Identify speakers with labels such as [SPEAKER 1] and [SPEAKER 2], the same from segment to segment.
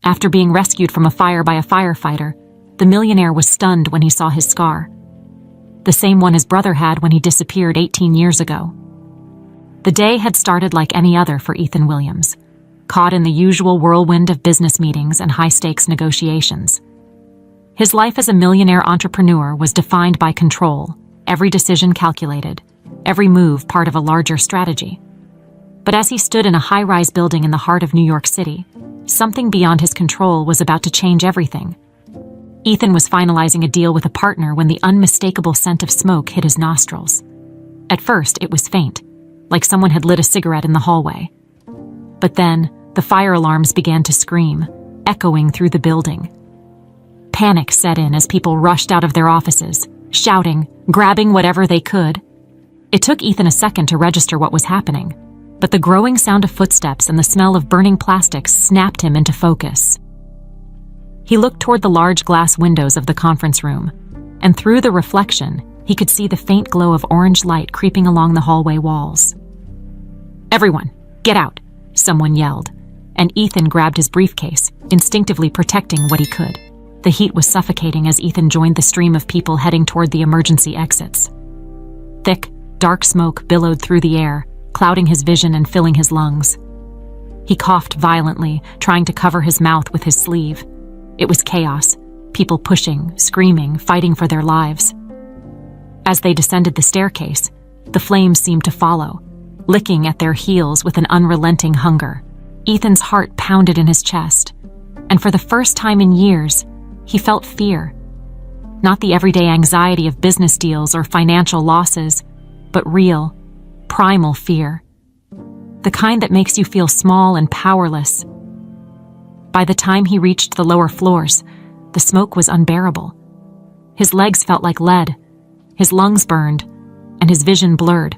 [SPEAKER 1] After being rescued from a fire by a firefighter, the millionaire was stunned when he saw his scar. The same one his brother had when he disappeared 18 years ago. The day had started like any other for Ethan Williams, caught in the usual whirlwind of business meetings and high-stakes negotiations. His life as a millionaire entrepreneur was defined by control, every decision calculated, every move part of a larger strategy. But as he stood in a high-rise building in the heart of New York City, something beyond his control was about to change everything. Ethan was finalizing a deal with a partner when the unmistakable scent of smoke hit his nostrils. At first, it was faint, like someone had lit a cigarette in the hallway. But then, the fire alarms began to scream, echoing through the building. Panic set in as people rushed out of their offices, shouting, grabbing whatever they could. It took Ethan a second to register what was happening, but the growing sound of footsteps and the smell of burning plastics snapped him into focus. He looked toward the large glass windows of the conference room, and through the reflection, he could see the faint glow of orange light creeping along the hallway walls. "Everyone, get out," someone yelled, and Ethan grabbed his briefcase, instinctively protecting what he could. The heat was suffocating as Ethan joined the stream of people heading toward the emergency exits. Thick, dark smoke billowed through the air, clouding his vision and filling his lungs. He coughed violently, trying to cover his mouth with his sleeve. It was chaos, people pushing, screaming, fighting for their lives. As they descended the staircase, the flames seemed to follow, licking at their heels with an unrelenting hunger. Ethan's heart pounded in his chest, and for the first time in years, he felt fear. Not the everyday anxiety of business deals or financial losses, but real, primal fear. The kind that makes you feel small and powerless. By the time he reached the lower floors, the smoke was unbearable. His legs felt like lead, his lungs burned, and his vision blurred.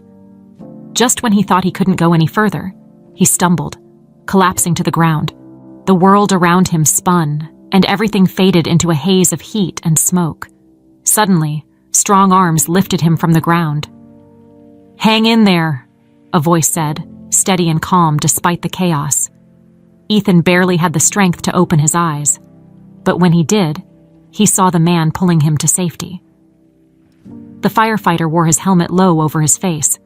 [SPEAKER 1] Just when he thought he couldn't go any further, he stumbled, collapsing to the ground. The world around him spun, and everything faded into a haze of heat and smoke. Suddenly, strong arms lifted him from the ground. "Hang in there," a voice said, steady and calm despite the chaos. Ethan barely had the strength to open his eyes, but when he did, he saw the man pulling him to safety. The firefighter wore his helmet low over his face,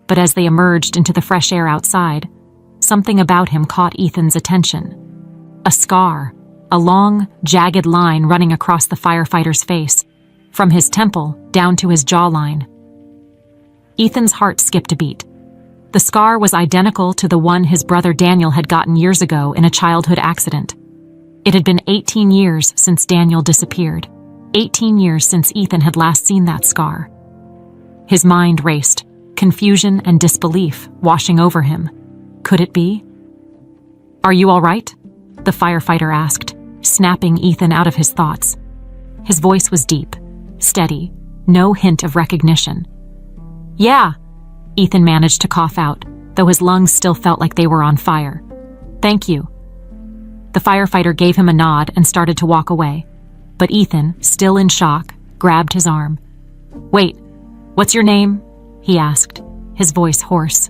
[SPEAKER 1] but as they emerged into the fresh air outside, something about him caught Ethan's attention. A scar, a long, jagged line running across the firefighter's face, from his temple down to his jawline. Ethan's heart skipped a beat. The scar was identical to the one his brother Daniel had gotten years ago in a childhood accident. It had been 18 years since Daniel disappeared, 18 years since Ethan had last seen that scar. His mind raced, confusion and disbelief washing over him. Could it be? "Are you all right?" the firefighter asked, snapping Ethan out of his thoughts. His voice was deep, steady, no hint of recognition. "Yeah," Ethan managed to cough out, though his lungs still felt like they were on fire. "Thank you." The firefighter gave him a nod and started to walk away, but Ethan, still in shock, grabbed his arm. "Wait, what's your name?" he asked, his voice hoarse.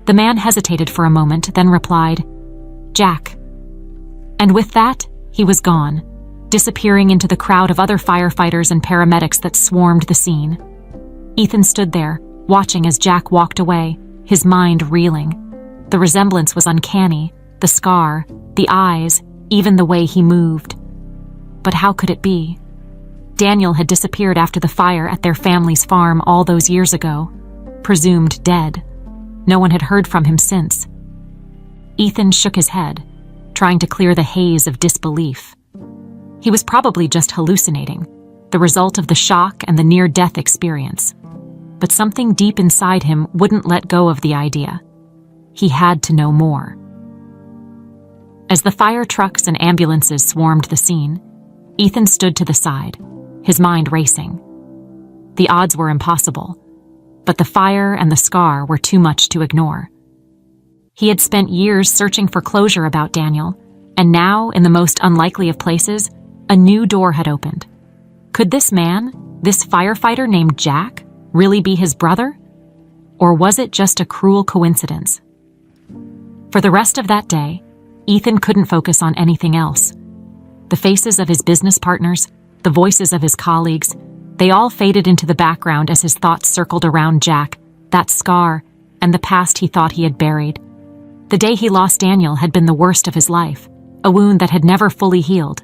[SPEAKER 1] The man hesitated for a moment, then replied, "Jack." And with that, he was gone, disappearing into the crowd of other firefighters and paramedics that swarmed the scene. Ethan stood there, watching as Jack walked away, his mind reeling. The resemblance was uncanny, the scar, the eyes, even the way he moved. But how could it be? Daniel had disappeared after the fire at their family's farm all those years ago, presumed dead. No one had heard from him since. Ethan shook his head, trying to clear the haze of disbelief. He was probably just hallucinating, the result of the shock and the near-death experience. But something deep inside him wouldn't let go of the idea. He had to know more. As the fire trucks and ambulances swarmed the scene, Ethan stood to the side, his mind racing. The odds were impossible, but the fire and the scar were too much to ignore. He had spent years searching for closure about Daniel, and now, in the most unlikely of places, a new door had opened. Could this man, this firefighter named Jack, really be his brother? Or was it just a cruel coincidence? For the rest of that day, Ethan couldn't focus on anything else. The faces of his business partners, the voices of his colleagues, they all faded into the background as his thoughts circled around Jack, that scar, and the past he thought he had buried. The day he lost Daniel had been the worst of his life, a wound that had never fully healed.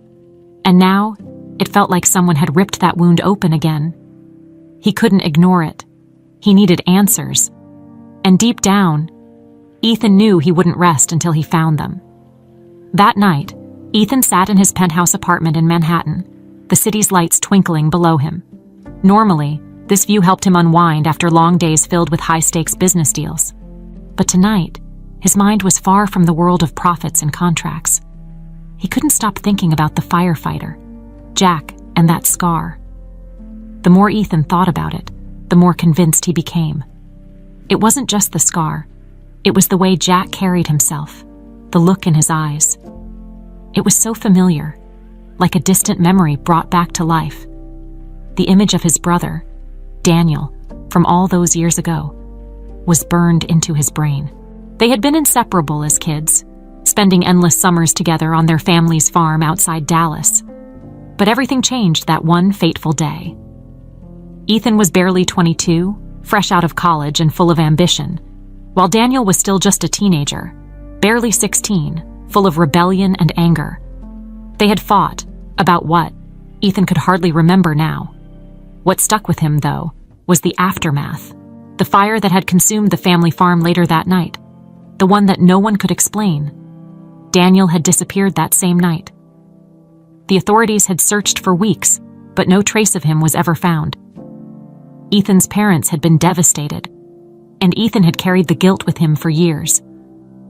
[SPEAKER 1] And now, it felt like someone had ripped that wound open again. He couldn't ignore it. He needed answers. And deep down, Ethan knew he wouldn't rest until he found them. That night, Ethan sat in his penthouse apartment in Manhattan, the city's lights twinkling below him. Normally, this view helped him unwind after long days filled with high-stakes business deals. But tonight, his mind was far from the world of profits and contracts. He couldn't stop thinking about the firefighter, Jack, and that scar. The more Ethan thought about it, the more convinced he became. It wasn't just the scar. It was the way Jack carried himself, the look in his eyes. It was so familiar, like a distant memory brought back to life. The image of his brother, Daniel, from all those years ago, was burned into his brain. They had been inseparable as kids, spending endless summers together on their family's farm outside Dallas. But everything changed that one fateful day. Ethan was barely 22, fresh out of college and full of ambition, while Daniel was still just a teenager, barely 16, full of rebellion and anger. They had fought. About what? Ethan could hardly remember now. What stuck with him, though, was the aftermath. The fire that had consumed the family farm later that night. The one that no one could explain. Daniel had disappeared that same night. The authorities had searched for weeks, but no trace of him was ever found. Ethan's parents had been devastated, and Ethan had carried the guilt with him for years,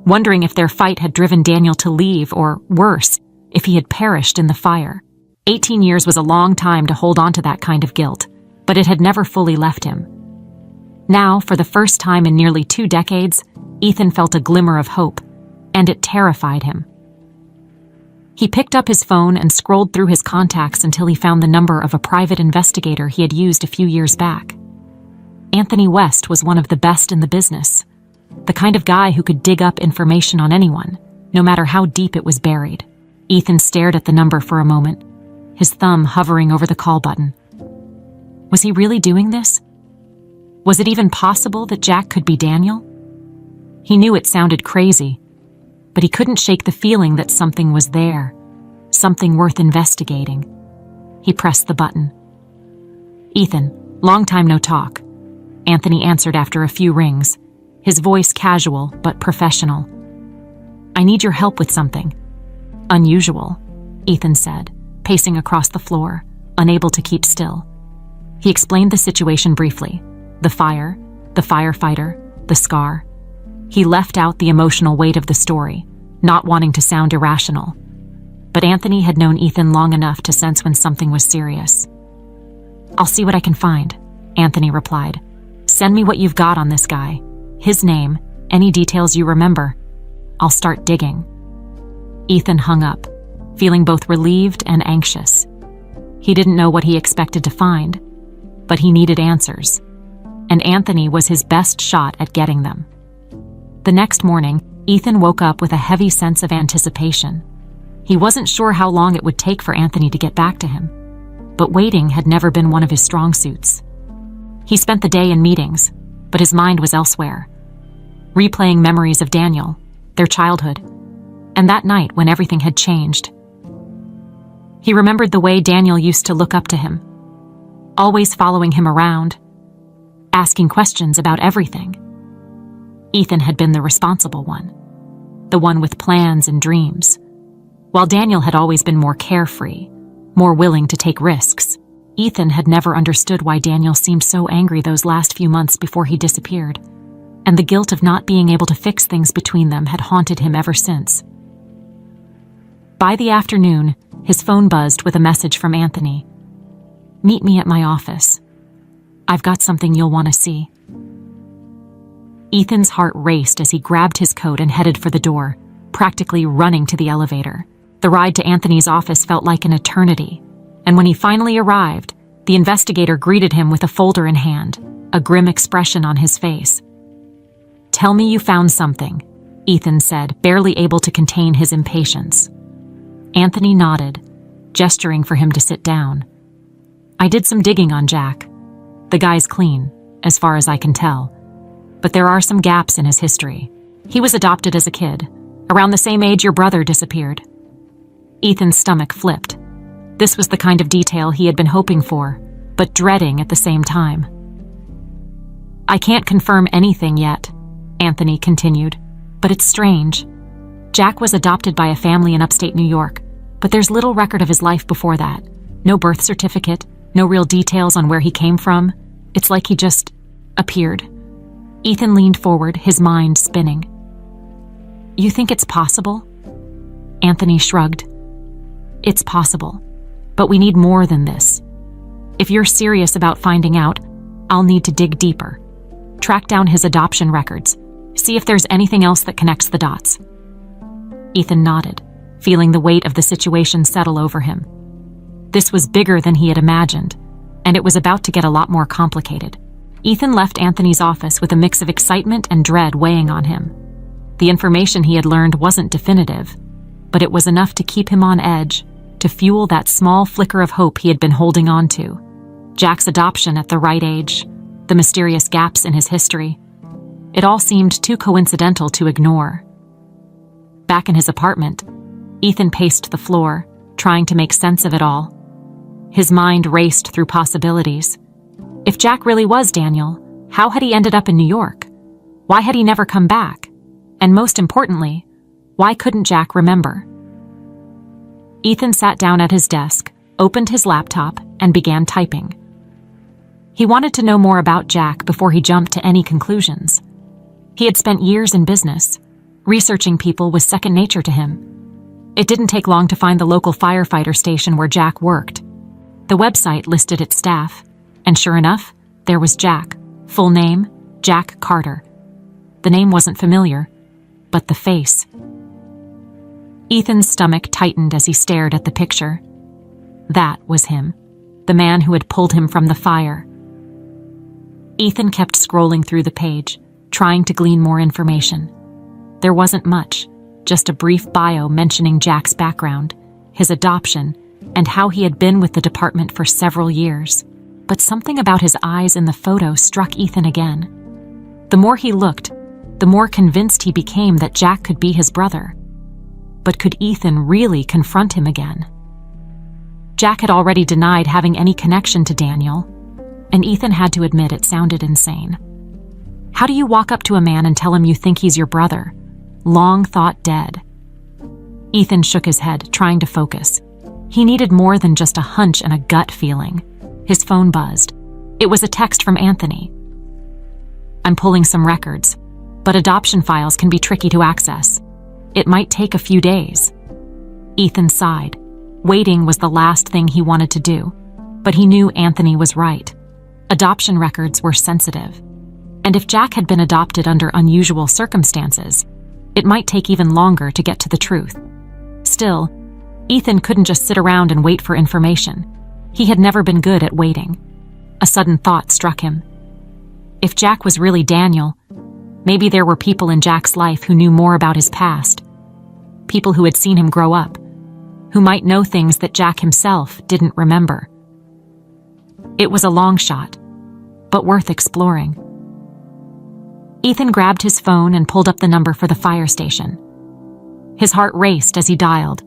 [SPEAKER 1] wondering if their fight had driven Daniel to leave, or worse, if he had perished in the fire. 18 years was a long time to hold on to that kind of guilt, but it had never fully left him. Now, for the first time in nearly 2 decades, Ethan felt a glimmer of hope, and it terrified him. He picked up his phone and scrolled through his contacts until he found the number of a private investigator he had used a few years back. Anthony West was one of the best in the business, the kind of guy who could dig up information on anyone, no matter how deep it was buried. Ethan stared at the number for a moment, his thumb hovering over the call button. Was he really doing this? Was it even possible that Jack could be Daniel? He knew it sounded crazy, but he couldn't shake the feeling that something was there, something worth investigating. He pressed the button. "Ethan, long time no talk," Anthony answered after a few rings, his voice casual but professional. "I need your help with something." "Unusual," Ethan said, pacing across the floor, unable to keep still. He explained the situation briefly. The fire, the firefighter, the scar. He left out the emotional weight of the story, not wanting to sound irrational. But Anthony had known Ethan long enough to sense when something was serious. "I'll see what I can find," Anthony replied. "Send me what you've got on this guy. His name, any details you remember. I'll start digging." Ethan hung up, feeling both relieved and anxious. He didn't know what he expected to find, but he needed answers, and Anthony was his best shot at getting them. The next morning, Ethan woke up with a heavy sense of anticipation. He wasn't sure how long it would take for Anthony to get back to him, but waiting had never been one of his strong suits. He spent the day in meetings, but his mind was elsewhere, replaying memories of Daniel, their childhood, and that night when everything had changed. He remembered the way Daniel used to look up to him, always following him around, asking questions about everything. Ethan had been the responsible one, the one with plans and dreams, while Daniel had always been more carefree, more willing to take risks. Ethan had never understood why Daniel seemed so angry those last few months before he disappeared, and the guilt of not being able to fix things between them had haunted him ever since. By the afternoon, his phone buzzed with a message from Anthony. "Meet me at my office. I've got something you'll want to see." Ethan's heart raced as he grabbed his coat and headed for the door, practically running to the elevator. The ride to Anthony's office felt like an eternity, and when he finally arrived, the investigator greeted him with a folder in hand, a grim expression on his face. "Tell me you found something," Ethan said, barely able to contain his impatience. Anthony nodded, gesturing for him to sit down. I did some digging on Jack. The guy's clean, as far as I can tell. But there are some gaps in his history. He was adopted as a kid, around the same age your brother disappeared. Ethan's stomach flipped. This was the kind of detail he had been hoping for, but dreading at the same time. I can't confirm anything yet, Anthony continued, but it's strange. Jack was adopted by a family in upstate New York, but there's little record of his life before that. No birth certificate, no real details on where he came from. It's like he just appeared. Ethan leaned forward, his mind spinning. You think it's possible? Anthony shrugged. It's possible, but we need more than this. If you're serious about finding out, I'll need to dig deeper. Track down his adoption records. See if there's anything else that connects the dots. Ethan nodded, feeling the weight of the situation settle over him. This was bigger than he had imagined, and it was about to get a lot more complicated. Ethan left Anthony's office with a mix of excitement and dread weighing on him. The information he had learned wasn't definitive, but it was enough to keep him on edge, to fuel that small flicker of hope he had been holding on to. Jack's adoption at the right age, the mysterious gaps in his history. It all seemed too coincidental to ignore. Back in his apartment, Ethan paced the floor, trying to make sense of it all. His mind raced through possibilities. If Jack really was Daniel, how had he ended up in New York? Why had he never come back? And most importantly, why couldn't Jack remember? Ethan sat down at his desk, opened his laptop, and began typing. He wanted to know more about Jack before he jumped to any conclusions. He had spent years in business. Researching people was second nature to him. It didn't take long to find the local firefighter station where Jack worked. The website listed its staff, and sure enough, there was Jack. Full name, Jack Carter. The name wasn't familiar, but the face. Ethan's stomach tightened as he stared at the picture. That was him, the man who had pulled him from the fire. Ethan kept scrolling through the page, trying to glean more information. There wasn't much, just a brief bio mentioning Jack's background, his adoption, and how he had been with the department for several years. But something about his eyes in the photo struck Ethan again. The more he looked, the more convinced he became that Jack could be his brother. But could Ethan really confront him again? Jack had already denied having any connection to Daniel, and Ethan had to admit it sounded insane. How do you walk up to a man and tell him you think he's your brother? Long thought dead. Ethan shook his head, trying to focus. He needed more than just a hunch and a gut feeling. His phone buzzed. It was a text from Anthony. I'm pulling some records, but adoption files can be tricky to access. It might take a few days. Ethan sighed. Waiting was the last thing he wanted to do, but he knew Anthony was right. Adoption records were sensitive, and if Jack had been adopted under unusual circumstances, it might take even longer to get to the truth. Still, Ethan couldn't just sit around and wait for information. He had never been good at waiting. A sudden thought struck him. If Jack was really Daniel, maybe there were people in Jack's life who knew more about his past. People who had seen him grow up, who might know things that Jack himself didn't remember. It was a long shot, but worth exploring. Ethan grabbed his phone and pulled up the number for the fire station. His heart raced as he dialed,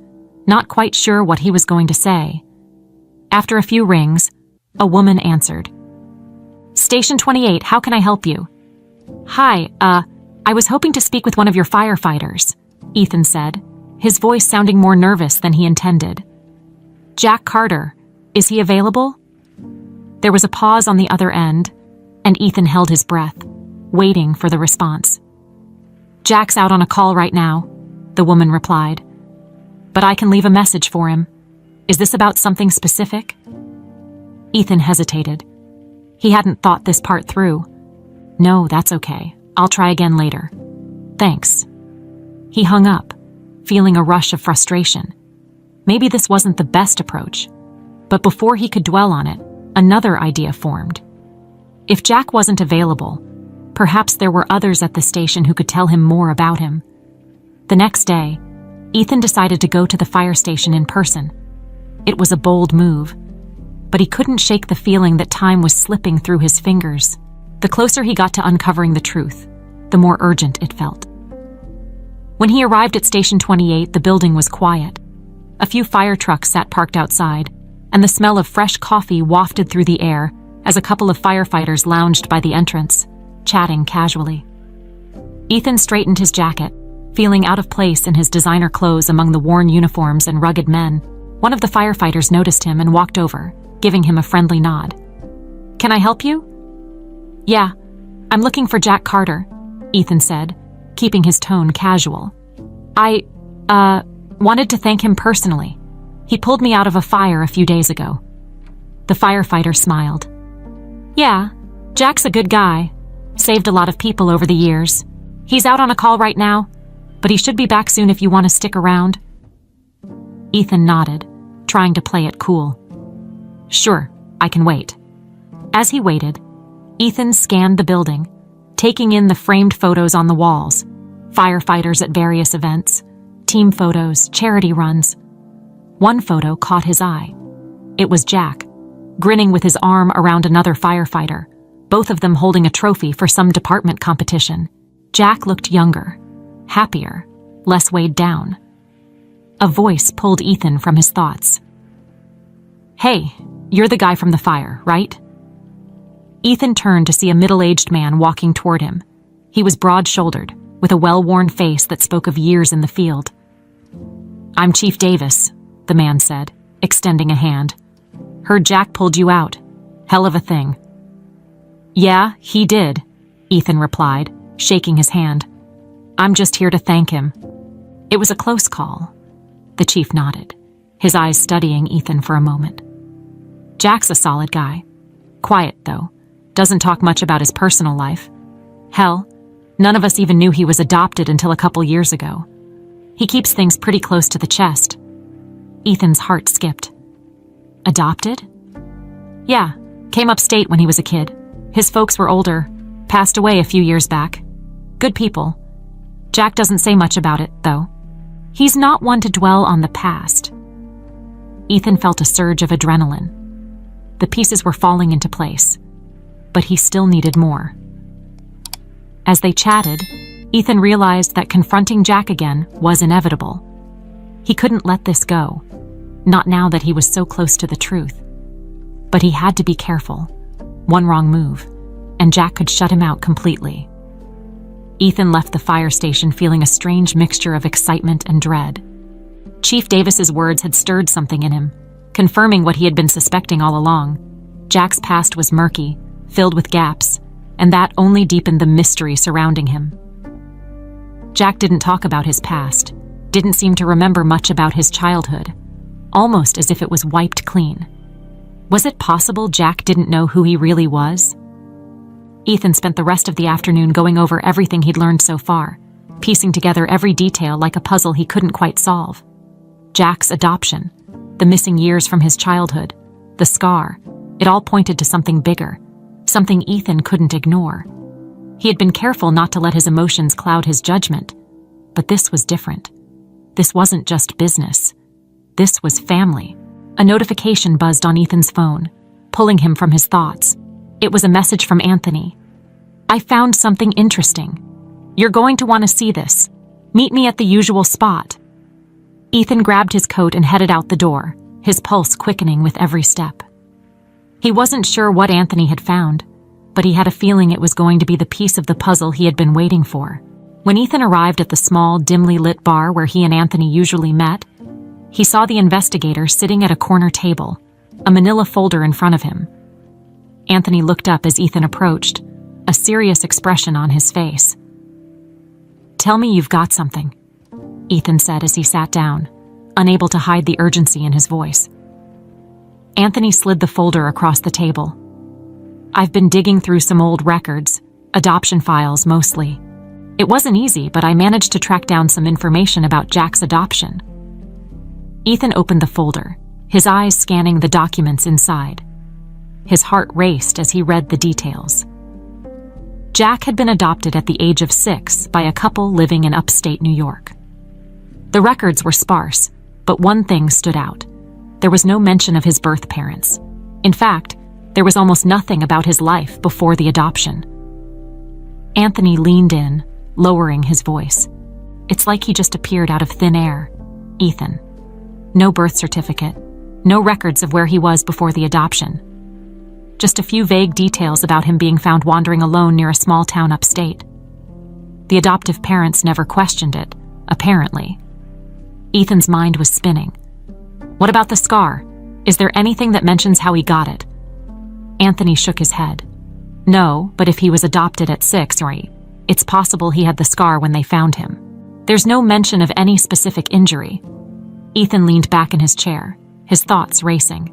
[SPEAKER 1] not quite sure what he was going to say. After a few rings, a woman answered. Station 28, how can I help you? Hi, I was hoping to speak with one of your firefighters, Ethan said, his voice sounding more nervous than he intended. Jack Carter, is he available? There was a pause on the other end, and Ethan held his breath, waiting for the response. Jack's out on a call right now, the woman replied. But I can leave a message for him. Is this about something specific? Ethan hesitated. He hadn't thought this part through. No, that's okay. I'll try again later. Thanks. He hung up, feeling a rush of frustration. Maybe this wasn't the best approach, but before he could dwell on it, another idea formed. If Jack wasn't available, perhaps there were others at the station who could tell him more about him, The next day, Ethan decided to go to the fire station in person. It was a bold move, but he couldn't shake the feeling that time was slipping through his fingers. The closer he got to uncovering the truth, the more urgent it felt. When he arrived at Station 28, the building was quiet. A few fire trucks sat parked outside, and the smell of fresh coffee wafted through the air as a couple of firefighters lounged by the entrance, chatting casually. Ethan straightened his jacket, feeling out of place in his designer clothes among the worn uniforms and rugged men. One of the firefighters noticed him and walked over, giving him a friendly nod. "Can I help you?" "Yeah, I'm looking for Jack Carter," Ethan said, keeping his tone casual. I wanted to thank him personally. He pulled me out of a fire a few days ago." The firefighter smiled. "Yeah, Jack's a good guy. Saved a lot of people over the years. He's out on a call right now, but he should be back soon if you want to stick around." Ethan nodded, trying to play it cool. "Sure, I can wait." As he waited, Ethan scanned the building, taking in the framed photos on the walls, firefighters at various events, team photos, charity runs. One photo caught his eye. It was Jack, grinning with his arm around another firefighter, both of them holding a trophy for some department competition. Jack looked younger, happier, less weighed down. A voice pulled Ethan from his thoughts. "Hey, you're the guy from the fire, right?" Ethan turned to see a middle-aged man walking toward him. He was broad-shouldered, with a well-worn face that spoke of years in the field. "I'm Chief Davis," the man said, extending a hand. "Heard Jack pulled you out. Hell of a thing." "Yeah, he did," Ethan replied, shaking his hand. "I'm just here to thank him." "It was a close call." The chief nodded, his eyes studying Ethan for a moment. "Jack's a solid guy. Quiet, though. Doesn't talk much about his personal life. Hell, none of us even knew he was adopted until a couple years ago. He keeps things pretty close to the chest." Ethan's heart skipped. "Adopted?" "Yeah, came upstate when he was a kid. His folks were older, passed away a few years back. Good people. Jack doesn't say much about it, though. He's not one to dwell on the past." Ethan felt a surge of adrenaline. The pieces were falling into place, but he still needed more. As they chatted, Ethan realized that confronting Jack again was inevitable. He couldn't let this go, not now that he was so close to the truth. But he had to be careful. One wrong move, and Jack could shut him out completely. Ethan left the fire station feeling a strange mixture of excitement and dread. Chief Davis's words had stirred something in him, confirming what he had been suspecting all along. Jack's past was murky, filled with gaps, and that only deepened the mystery surrounding him. Jack didn't talk about his past, didn't seem to remember much about his childhood, almost as if it was wiped clean. Was it possible Jack didn't know who he really was? Ethan spent the rest of the afternoon going over everything he'd learned so far, piecing together every detail like a puzzle he couldn't quite solve. Jack's adoption, the missing years from his childhood, the scar, it all pointed to something bigger, something Ethan couldn't ignore. He had been careful not to let his emotions cloud his judgment, but this was different. This wasn't just business. This was family. A notification buzzed on Ethan's phone, pulling him from his thoughts. It was a message from Anthony. "I found something interesting. You're going to want to see this. Meet me at the usual spot." Ethan grabbed his coat and headed out the door, his pulse quickening with every step. He wasn't sure what Anthony had found, but he had a feeling it was going to be the piece of the puzzle he had been waiting for. When Ethan arrived at the small, dimly lit bar where he and Anthony usually met, he saw the investigator sitting at a corner table, a manila folder in front of him. Anthony looked up as Ethan approached, a serious expression on his face. "Tell me you've got something," Ethan said as he sat down, unable to hide the urgency in his voice. Anthony slid the folder across the table. "I've been digging through some old records, adoption files mostly. It wasn't easy, but I managed to track down some information about Jack's adoption." Ethan opened the folder, his eyes scanning the documents inside. His heart raced as he read the details. Jack had been adopted at the age of 6 by a couple living in upstate New York. The records were sparse, but one thing stood out. There was no mention of his birth parents. In fact, there was almost nothing about his life before the adoption. Anthony leaned in, lowering his voice. It's like he just appeared out of thin air. Ethan. No birth certificate, no records of where he was before the adoption. Just a few vague details about him being found wandering alone near a small town upstate. The adoptive parents never questioned it, apparently. Ethan's mind was spinning. What about the scar? Is there anything that mentions how he got it? Anthony shook his head. No, but if he was adopted at 6 or 8, it's possible he had the scar when they found him. There's no mention of any specific injury. Ethan leaned back in his chair, his thoughts racing.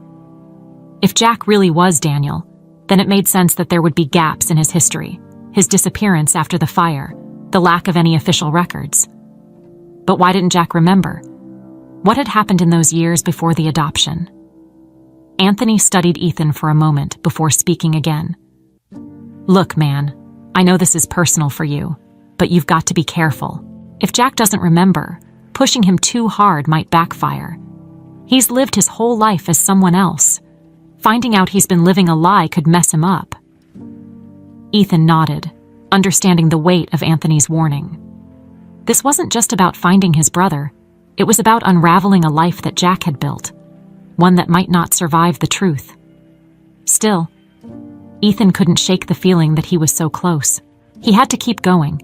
[SPEAKER 1] If Jack really was Daniel, then it made sense that there would be gaps in his history, his disappearance after the fire, the lack of any official records. But why didn't Jack remember? What had happened in those years before the adoption? Anthony studied Ethan for a moment before speaking again. Look, man, I know this is personal for you, but you've got to be careful. If Jack doesn't remember, pushing him too hard might backfire. He's lived his whole life as someone else. Finding out he's been living a lie could mess him up. Ethan nodded, understanding the weight of Anthony's warning. This wasn't just about finding his brother. It was about unraveling a life that Jack had built, one that might not survive the truth. Still, Ethan couldn't shake the feeling that he was so close. He had to keep going,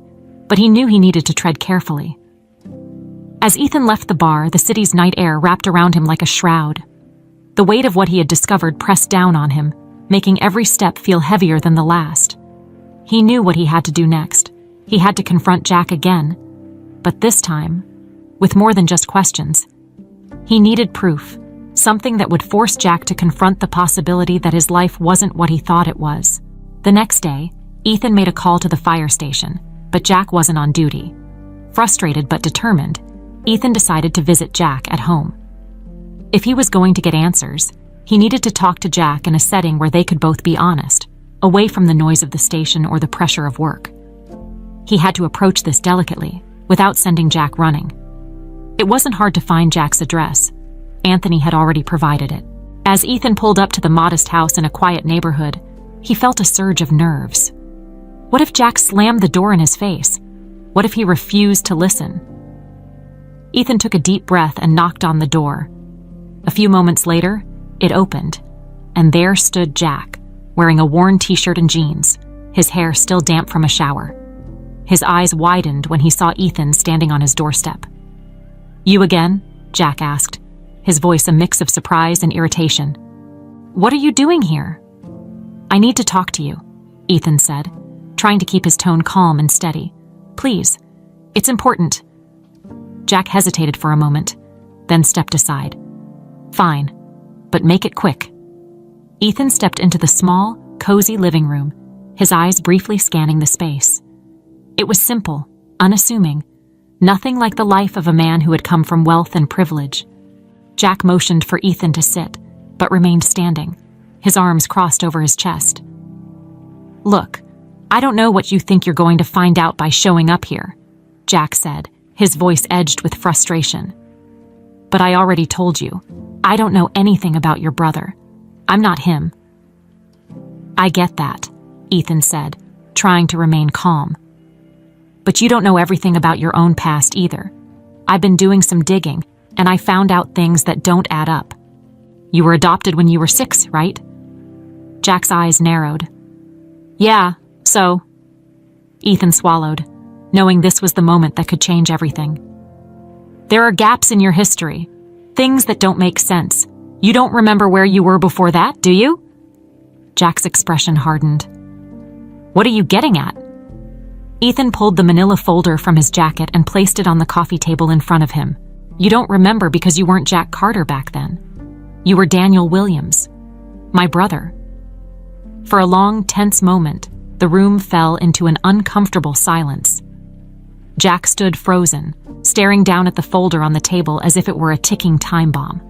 [SPEAKER 1] but he knew he needed to tread carefully. As Ethan left the bar, the city's night air wrapped around him like a shroud. The weight of what he had discovered pressed down on him, making every step feel heavier than the last. He knew what he had to do next. He had to confront Jack again, but this time, with more than just questions. He needed proof, something that would force Jack to confront the possibility that his life wasn't what he thought it was. The next day, Ethan made a call to the fire station, but Jack wasn't on duty. Frustrated but determined, Ethan decided to visit Jack at home. If he was going to get answers, he needed to talk to Jack in a setting where they could both be honest, away from the noise of the station or the pressure of work. He had to approach this delicately, without sending Jack running. It wasn't hard to find Jack's address. Anthony had already provided it. As Ethan pulled up to the modest house in a quiet neighborhood, he felt a surge of nerves. What if Jack slammed the door in his face? What if he refused to listen? Ethan took a deep breath and knocked on the door. A few moments later, it opened, and there stood Jack, wearing a worn t-shirt and jeans, his hair still damp from a shower. His eyes widened when he saw Ethan standing on his doorstep. "You again?" Jack asked, his voice a mix of surprise and irritation. "What are you doing here?" "I need to talk to you," Ethan said, trying to keep his tone calm and steady. "Please, it's important." Jack hesitated for a moment, then stepped aside. "Fine, but make it quick." Ethan stepped into the small, cozy living room, his eyes briefly scanning the space. It was simple, unassuming, nothing like the life of a man who had come from wealth and privilege. Jack motioned for Ethan to sit, but remained standing, his arms crossed over his chest. "Look, I don't know what you think you're going to find out by showing up here," Jack said, his voice edged with frustration. "But I already told you, I don't know anything about your brother. I'm not him." "I get that," Ethan said, trying to remain calm. "But you don't know everything about your own past either. I've been doing some digging, and I found out things that don't add up. You were adopted when you were 6, right?" Jack's eyes narrowed. "Yeah, so..." Ethan swallowed, knowing this was the moment that could change everything. "There are gaps in your history, things that don't make sense. You don't remember where you were before that, do you?" Jack's expression hardened. "What are you getting at?" Ethan pulled the manila folder from his jacket and placed it on the coffee table in front of him. "You don't remember because you weren't Jack Carter back then. You were Daniel Williams, my brother." For a long, tense moment, the room fell into an uncomfortable silence. Jack stood frozen, staring down at the folder on the table as if it were a ticking time bomb.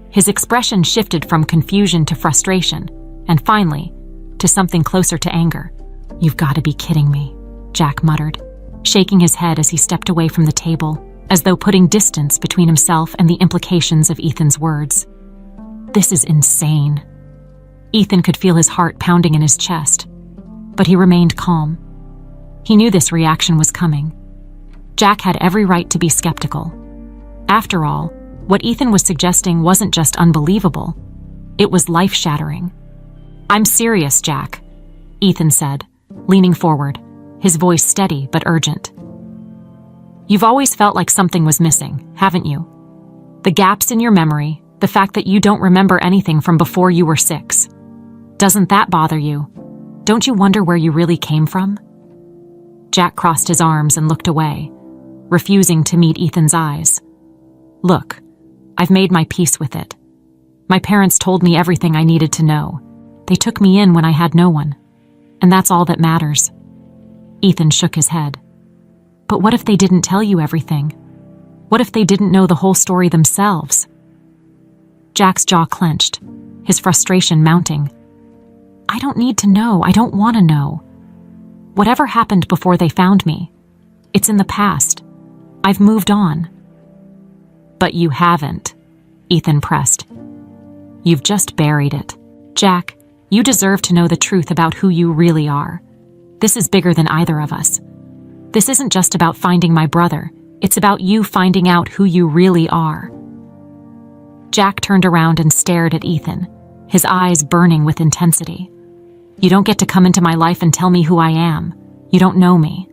[SPEAKER 1] His expression shifted from confusion to frustration, and finally, to something closer to anger. "You've got to be kidding me," Jack muttered, shaking his head as he stepped away from the table, as though putting distance between himself and the implications of Ethan's words. This is insane. Ethan could feel his heart pounding in his chest, but he remained calm. He knew this reaction was coming. Jack had every right to be skeptical. After all, what Ethan was suggesting wasn't just unbelievable, it was life-shattering. "I'm serious, Jack," Ethan said, leaning forward, his voice steady but urgent. "You've always felt like something was missing, haven't you? The gaps in your memory, the fact that you don't remember anything from before you were 6. Doesn't that bother you? Don't you wonder where you really came from?" Jack crossed his arms and looked away, refusing to meet Ethan's eyes. "Look, I've made my peace with it. My parents told me everything I needed to know. They took me in when I had no one, and that's all that matters." Ethan shook his head. "But what if they didn't tell you everything? What if they didn't know the whole story themselves?" Jack's jaw clenched, his frustration mounting. "I don't need to know. I don't want to know. Whatever happened before they found me, it's in the past. I've moved on." "But you haven't," Ethan pressed. "You've just buried it. Jack, you deserve to know the truth about who you really are. This is bigger than either of us. This isn't just about finding my brother. It's about you finding out who you really are." Jack turned around and stared at Ethan, his eyes burning with intensity. "You don't get to come into my life and tell me who I am. You don't know me."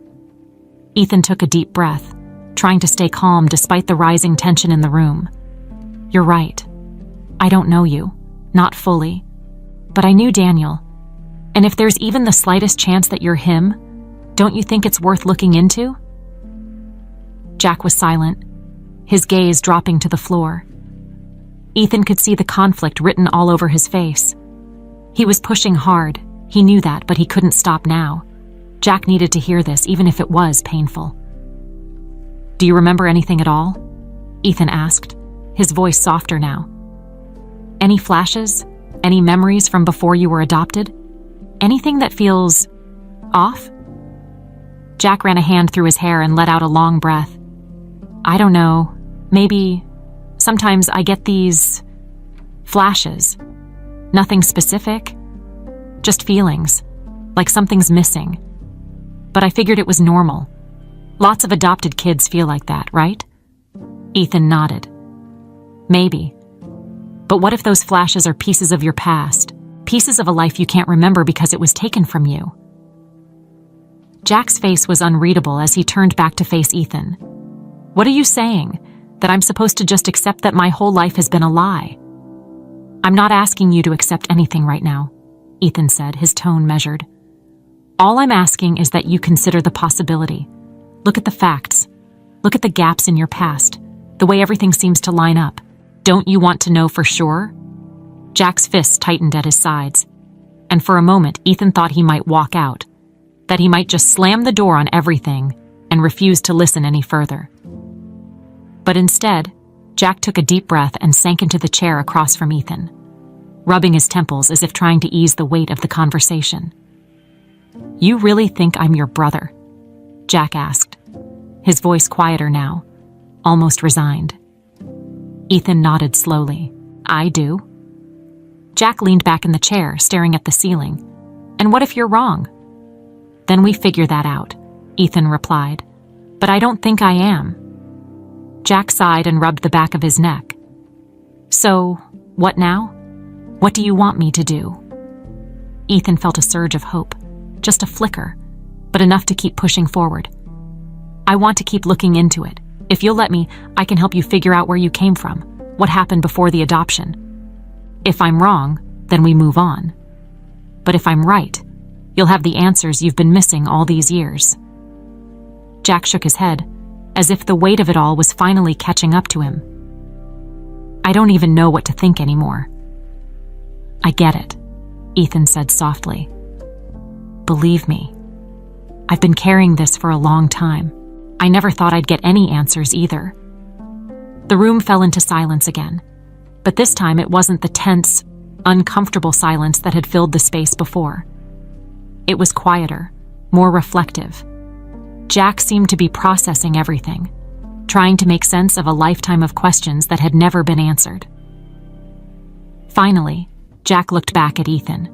[SPEAKER 1] Ethan took a deep breath, trying to stay calm despite the rising tension in the room. "You're right. I don't know you. Not fully. But I knew Daniel. And if there's even the slightest chance that you're him, don't you think it's worth looking into?" Jack was silent, his gaze dropping to the floor. Ethan could see the conflict written all over his face. He was pushing hard. He knew that, but he couldn't stop now. Jack needed to hear this, even if it was painful. "Do you remember anything at all?" Ethan asked, his voice softer now. "Any flashes? Any memories from before you were adopted? Anything that feels off?" Jack ran a hand through his hair and let out a long breath. "I don't know. Maybe sometimes I get these flashes. Nothing specific. Just feelings, like something's missing. But I figured it was normal. Lots of adopted kids feel like that, right?" Ethan nodded. "Maybe. But what if those flashes are pieces of your past, pieces of a life you can't remember because it was taken from you?" Jack's face was unreadable as he turned back to face Ethan. "What are you saying? That I'm supposed to just accept that my whole life has been a lie?" "I'm not asking you to accept anything right now," Ethan said, his tone measured. "All I'm asking is that you consider the possibility. Look at the facts. Look at the gaps in your past, the way everything seems to line up. Don't you want to know for sure?" Jack's fists tightened at his sides, and for a moment Ethan thought he might walk out, that he might just slam the door on everything and refuse to listen any further. But instead, Jack took a deep breath and sank into the chair across from Ethan, rubbing his temples as if trying to ease the weight of the conversation. "You really think I'm your brother?" Jack asked, his voice quieter now, almost resigned. Ethan nodded slowly. "I do." Jack leaned back in the chair, staring at the ceiling. "And what if you're wrong?" "Then we figure that out," Ethan replied. "But I don't think I am." Jack sighed and rubbed the back of his neck. "So, what now? What do you want me to do?" Ethan felt a surge of hope, just a flicker, but enough to keep pushing forward. "I want to keep looking into it. If you'll let me, I can help you figure out where you came from, what happened before the adoption. If I'm wrong, then we move on. But if I'm right, you'll have the answers you've been missing all these years." Jack shook his head, as if the weight of it all was finally catching up to him. "I don't even know what to think anymore." "I get it," Ethan said softly. "Believe me, I've been carrying this for a long time. I never thought I'd get any answers either." The room fell into silence again, but this time it wasn't the tense, uncomfortable silence that had filled the space before. It was quieter, more reflective. Jack seemed to be processing everything, trying to make sense of a lifetime of questions that had never been answered. Finally, Jack looked back at Ethan,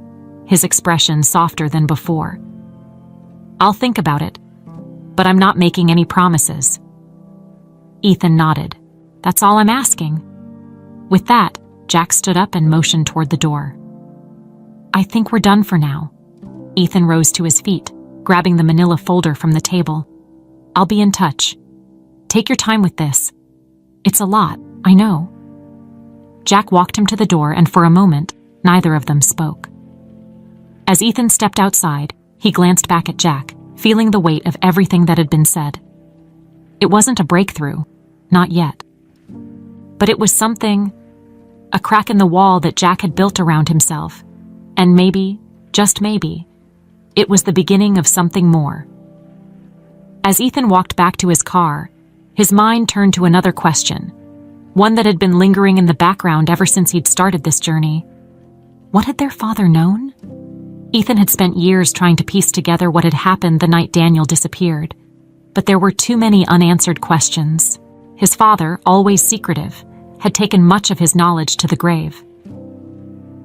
[SPEAKER 1] his expression softer than before. "I'll think about it, but I'm not making any promises." Ethan nodded. "That's all I'm asking." With that, Jack stood up and motioned toward the door. "I think we're done for now." Ethan rose to his feet, grabbing the manila folder from the table. "I'll be in touch. Take your time with this. It's a lot, I know." Jack walked him to the door, and for a moment, neither of them spoke. As Ethan stepped outside, he glanced back at Jack, feeling the weight of everything that had been said. It wasn't a breakthrough, not yet. But it was something, a crack in the wall that Jack had built around himself, and maybe, just maybe, it was the beginning of something more. As Ethan walked back to his car, his mind turned to another question, one that had been lingering in the background ever since he'd started this journey. What had their father known? Ethan had spent years trying to piece together what had happened the night Daniel disappeared, but there were too many unanswered questions. His father, always secretive, had taken much of his knowledge to the grave.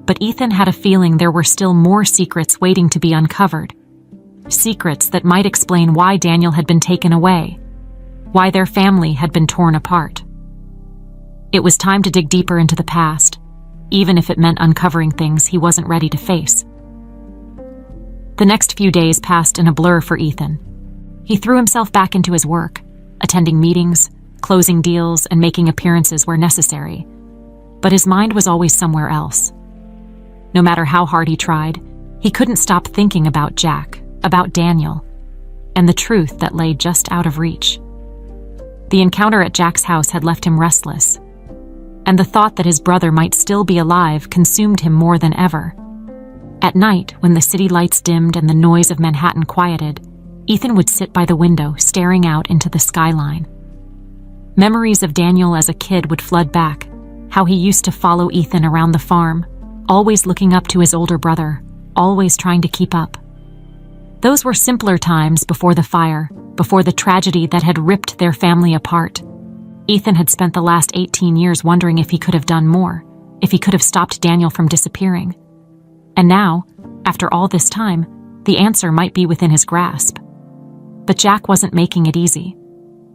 [SPEAKER 1] But Ethan had a feeling there were still more secrets waiting to be uncovered. Secrets that might explain why Daniel had been taken away, why their family had been torn apart. It was time to dig deeper into the past, even if it meant uncovering things he wasn't ready to face. The next few days passed in a blur for Ethan. He threw himself back into his work, attending meetings, closing deals, and making appearances where necessary. But his mind was always somewhere else. No matter how hard he tried, he couldn't stop thinking about Jack, about Daniel, and the truth that lay just out of reach. The encounter at Jack's house had left him restless, and the thought that his brother might still be alive consumed him more than ever. At night, when the city lights dimmed and the noise of Manhattan quieted, Ethan would sit by the window, staring out into the skyline. Memories of Daniel as a kid would flood back, how he used to follow Ethan around the farm, always looking up to his older brother, always trying to keep up. Those were simpler times before the fire, before the tragedy that had ripped their family apart. Ethan had spent the last 18 years wondering if he could have done more, if he could have stopped Daniel from disappearing. And now, after all this time, the answer might be within his grasp. But Jack wasn't making it easy,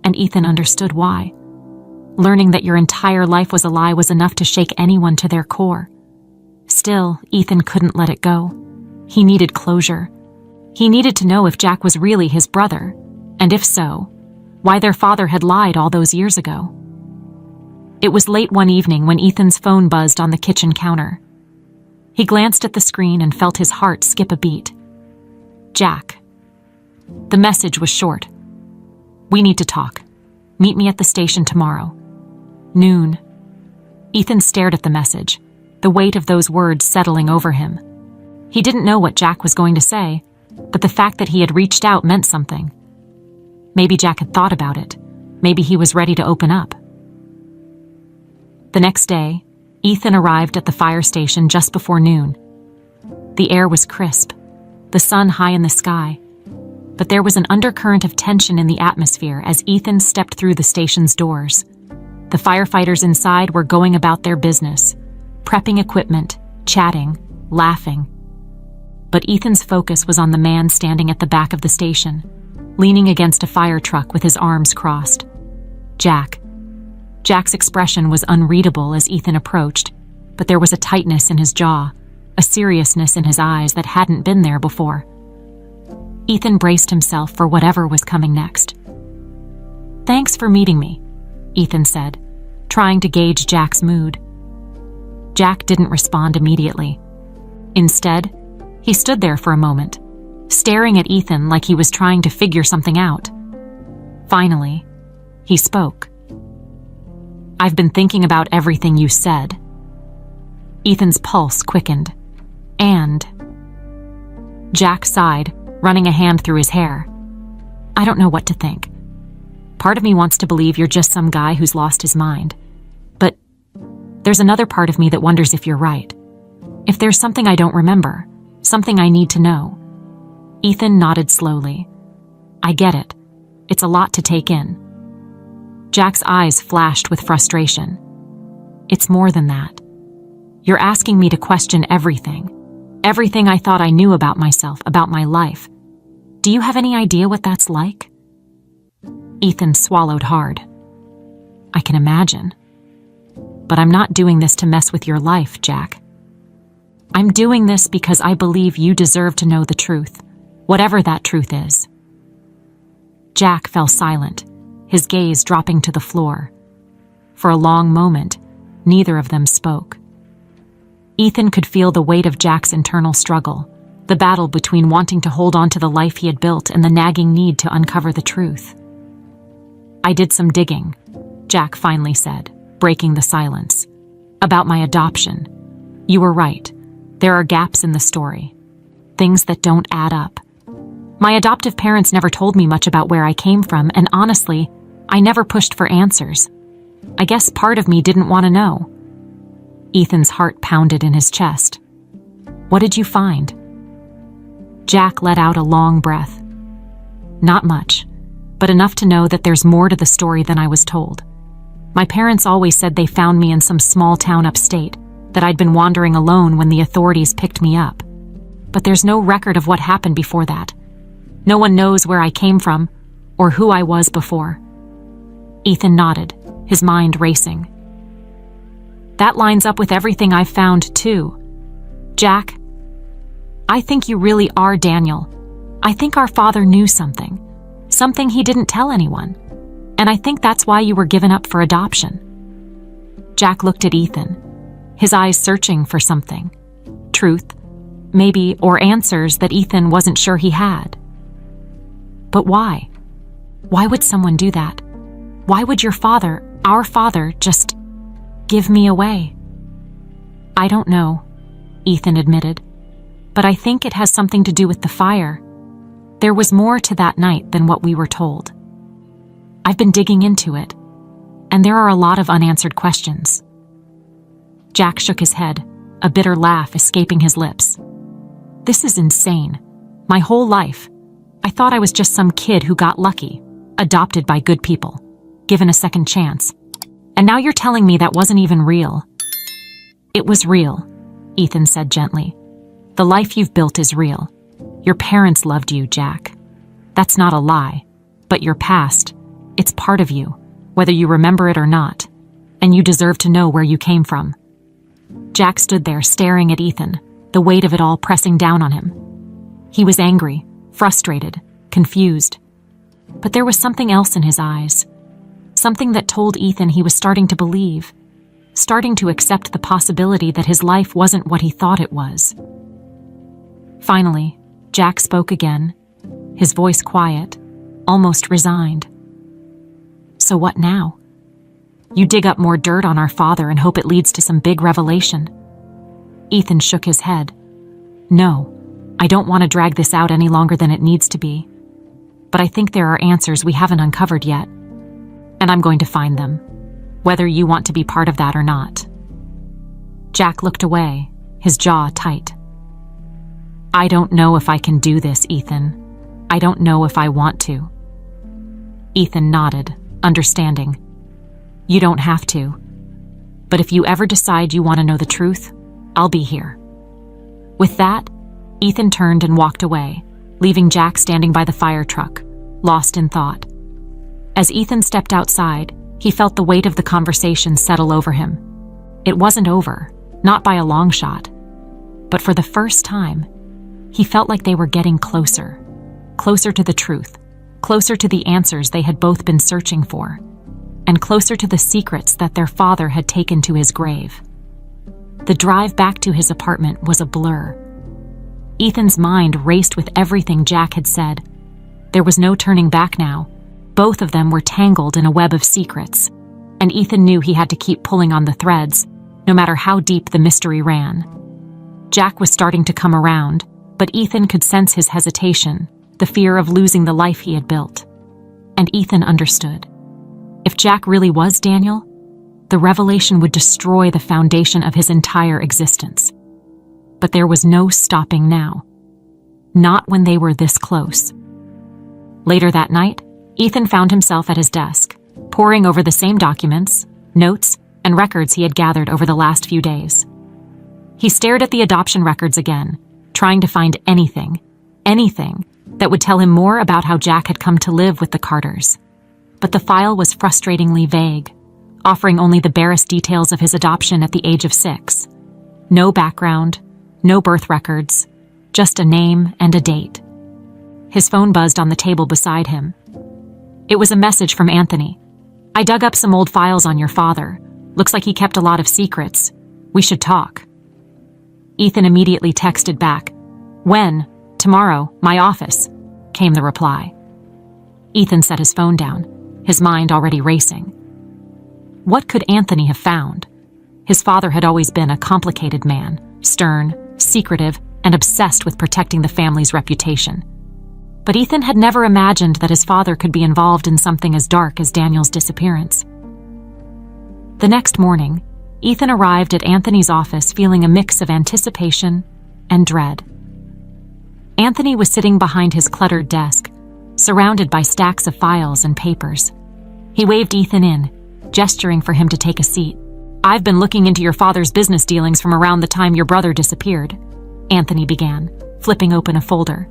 [SPEAKER 1] and Ethan understood why. Learning that your entire life was a lie was enough to shake anyone to their core. Still, Ethan couldn't let it go. He needed closure. He needed to know if Jack was really his brother, and if so, why their father had lied all those years ago. It was late one evening when Ethan's phone buzzed on the kitchen counter. He glanced at the screen and felt his heart skip a beat. Jack. The message was short. "We need to talk. Meet me at the station tomorrow. Noon." Ethan stared at the message, the weight of those words settling over him. He didn't know what Jack was going to say, but the fact that he had reached out meant something. Maybe Jack had thought about it. Maybe he was ready to open up. The next day, Ethan arrived at the fire station just before noon. The air was crisp, the sun high in the sky, but there was an undercurrent of tension in the atmosphere as Ethan stepped through the station's doors. The firefighters inside were going about their business, prepping equipment, chatting, laughing. But Ethan's focus was on the man standing at the back of the station, leaning against a fire truck with his arms crossed. Jack. Jack's expression was unreadable as Ethan approached, but there was a tightness in his jaw, a seriousness in his eyes that hadn't been there before. Ethan braced himself for whatever was coming next. "Thanks for meeting me," Ethan said, trying to gauge Jack's mood. Jack didn't respond immediately. Instead, he stood there for a moment, staring at Ethan like he was trying to figure something out. Finally, he spoke. "I've been thinking about everything you said." Ethan's pulse quickened. "And..." Jack sighed, running a hand through his hair. "I don't know what to think. Part of me wants to believe you're just some guy who's lost his mind. But there's another part of me that wonders if you're right. If there's something I don't remember, something I need to know." Ethan nodded slowly. "I get it. It's a lot to take in." Jack's eyes flashed with frustration. It's more than that. You're asking me to question everything. Everything I thought I knew about myself, about my life. Do you have any idea what that's like? Ethan swallowed hard. I can imagine. But I'm not doing this to mess with your life, Jack. I'm doing this because I believe you deserve to know the truth, whatever that truth is. Jack fell silent, his gaze dropping to the floor. For a long moment, neither of them spoke. Ethan could feel the weight of Jack's internal struggle, the battle between wanting to hold on to the life he had built and the nagging need to uncover the truth. I did some digging, Jack finally said, breaking the silence. About my adoption. You were right. There are gaps in the story. Things that don't add up. My adoptive parents never told me much about where I came from, and honestly, I never pushed for answers. I guess part of me didn't want to know. Ethan's heart pounded in his chest. What did you find? Jack let out a long breath. Not much, but enough to know that there's more to the story than I was told. My parents always said they found me in some small town upstate, that I'd been wandering alone when the authorities picked me up. But there's no record of what happened before that. No one knows where I came from, or who I was before. Ethan nodded, his mind racing. That lines up with everything I've found, too. Jack, I think you really are Daniel. I think our father knew something he didn't tell anyone. And I think that's why you were given up for adoption. Jack looked at Ethan, his eyes searching for something. Truth, maybe, or answers that Ethan wasn't sure he had. But why? Why would someone do that? Why would your father, our father, just give me away? I don't know, Ethan admitted, but I think it has something to do with the fire. There was more to that night than what we were told. I've been digging into it, and there are a lot of unanswered questions. Jack shook his head, a bitter laugh escaping his lips. This is insane. My whole life, I thought I was just some kid who got lucky, adopted by good people, given a second chance. And now you're telling me that wasn't even real. It was real, Ethan said gently. The life you've built is real. Your parents loved you, Jack. That's not a lie, but your past, it's part of you, whether you remember it or not, and you deserve to know where you came from. Jack stood there staring at Ethan, the weight of it all pressing down on him. He was angry, frustrated, confused. But there was something else in his eyes, something that told Ethan he was starting to believe, starting to accept the possibility that his life wasn't what he thought it was. Finally, Jack spoke again, his voice quiet, almost resigned. So what now? You dig up more dirt on our father and hope it leads to some big revelation. Ethan shook his head. No, I don't want to drag this out any longer than it needs to be. But I think there are answers we haven't uncovered yet. And I'm going to find them, whether you want to be part of that or not. Jack looked away, his jaw tight. I don't know if I can do this, Ethan. I don't know if I want to. Ethan nodded, understanding. You don't have to. But if you ever decide you want to know the truth, I'll be here. With that, Ethan turned and walked away, leaving Jack standing by the fire truck, lost in thought. As Ethan stepped outside, he felt the weight of the conversation settle over him. It wasn't over, not by a long shot. But for the first time, he felt like they were getting closer, closer to the truth, closer to the answers they had both been searching for, and closer to the secrets that their father had taken to his grave. The drive back to his apartment was a blur. Ethan's mind raced with everything Jack had said. There was no turning back now. Both of them were tangled in a web of secrets, and Ethan knew he had to keep pulling on the threads, no matter how deep the mystery ran. Jack was starting to come around, but Ethan could sense his hesitation, the fear of losing the life he had built. And Ethan understood. If Jack really was Daniel, the revelation would destroy the foundation of his entire existence. But there was no stopping now. Not when they were this close. Later that night, Ethan found himself at his desk, poring over the same documents, notes, and records he had gathered over the last few days. He stared at the adoption records again, trying to find anything that would tell him more about how Jack had come to live with the Carters. But the file was frustratingly vague, offering only the barest details of his adoption at the age of 6. No background, no birth records, just a name and a date. His phone buzzed on the table beside him. It was a message from Anthony. "I dug up some old files on your father. Looks like he kept a lot of secrets. We should talk." Ethan immediately texted back. "When? Tomorrow, my office," came the reply. Ethan set his phone down, his mind already racing. What could Anthony have found? His father had always been a complicated man, stern, secretive, and obsessed with protecting the family's reputation. But Ethan had never imagined that his father could be involved in something as dark as Daniel's disappearance. The next morning, Ethan arrived at Anthony's office feeling a mix of anticipation and dread. Anthony was sitting behind his cluttered desk, surrounded by stacks of files and papers. He waved Ethan in, gesturing for him to take a seat. "I've been looking into your father's business dealings from around the time your brother disappeared," Anthony began, flipping open a folder.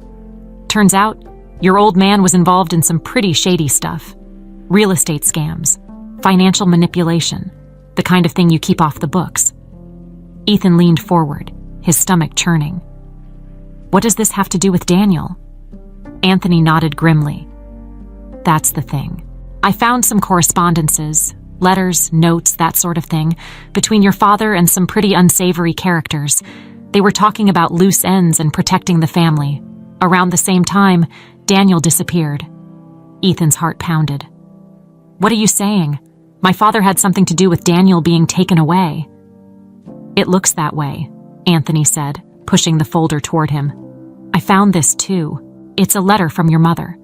[SPEAKER 1] "Turns out, your old man was involved in some pretty shady stuff. Real estate scams, financial manipulation, the kind of thing you keep off the books." Ethan leaned forward, his stomach churning. "What does this have to do with Daniel?" Anthony nodded grimly. "That's the thing. I found some correspondences, letters, notes, that sort of thing, between your father and some pretty unsavory characters. They were talking about loose ends and protecting the family. Around the same time, Daniel disappeared." Ethan's heart pounded. "What are you saying? My father had something to do with Daniel being taken away." "It looks that way," Anthony said, pushing the folder toward him. "I found this too. It's a letter from your mother."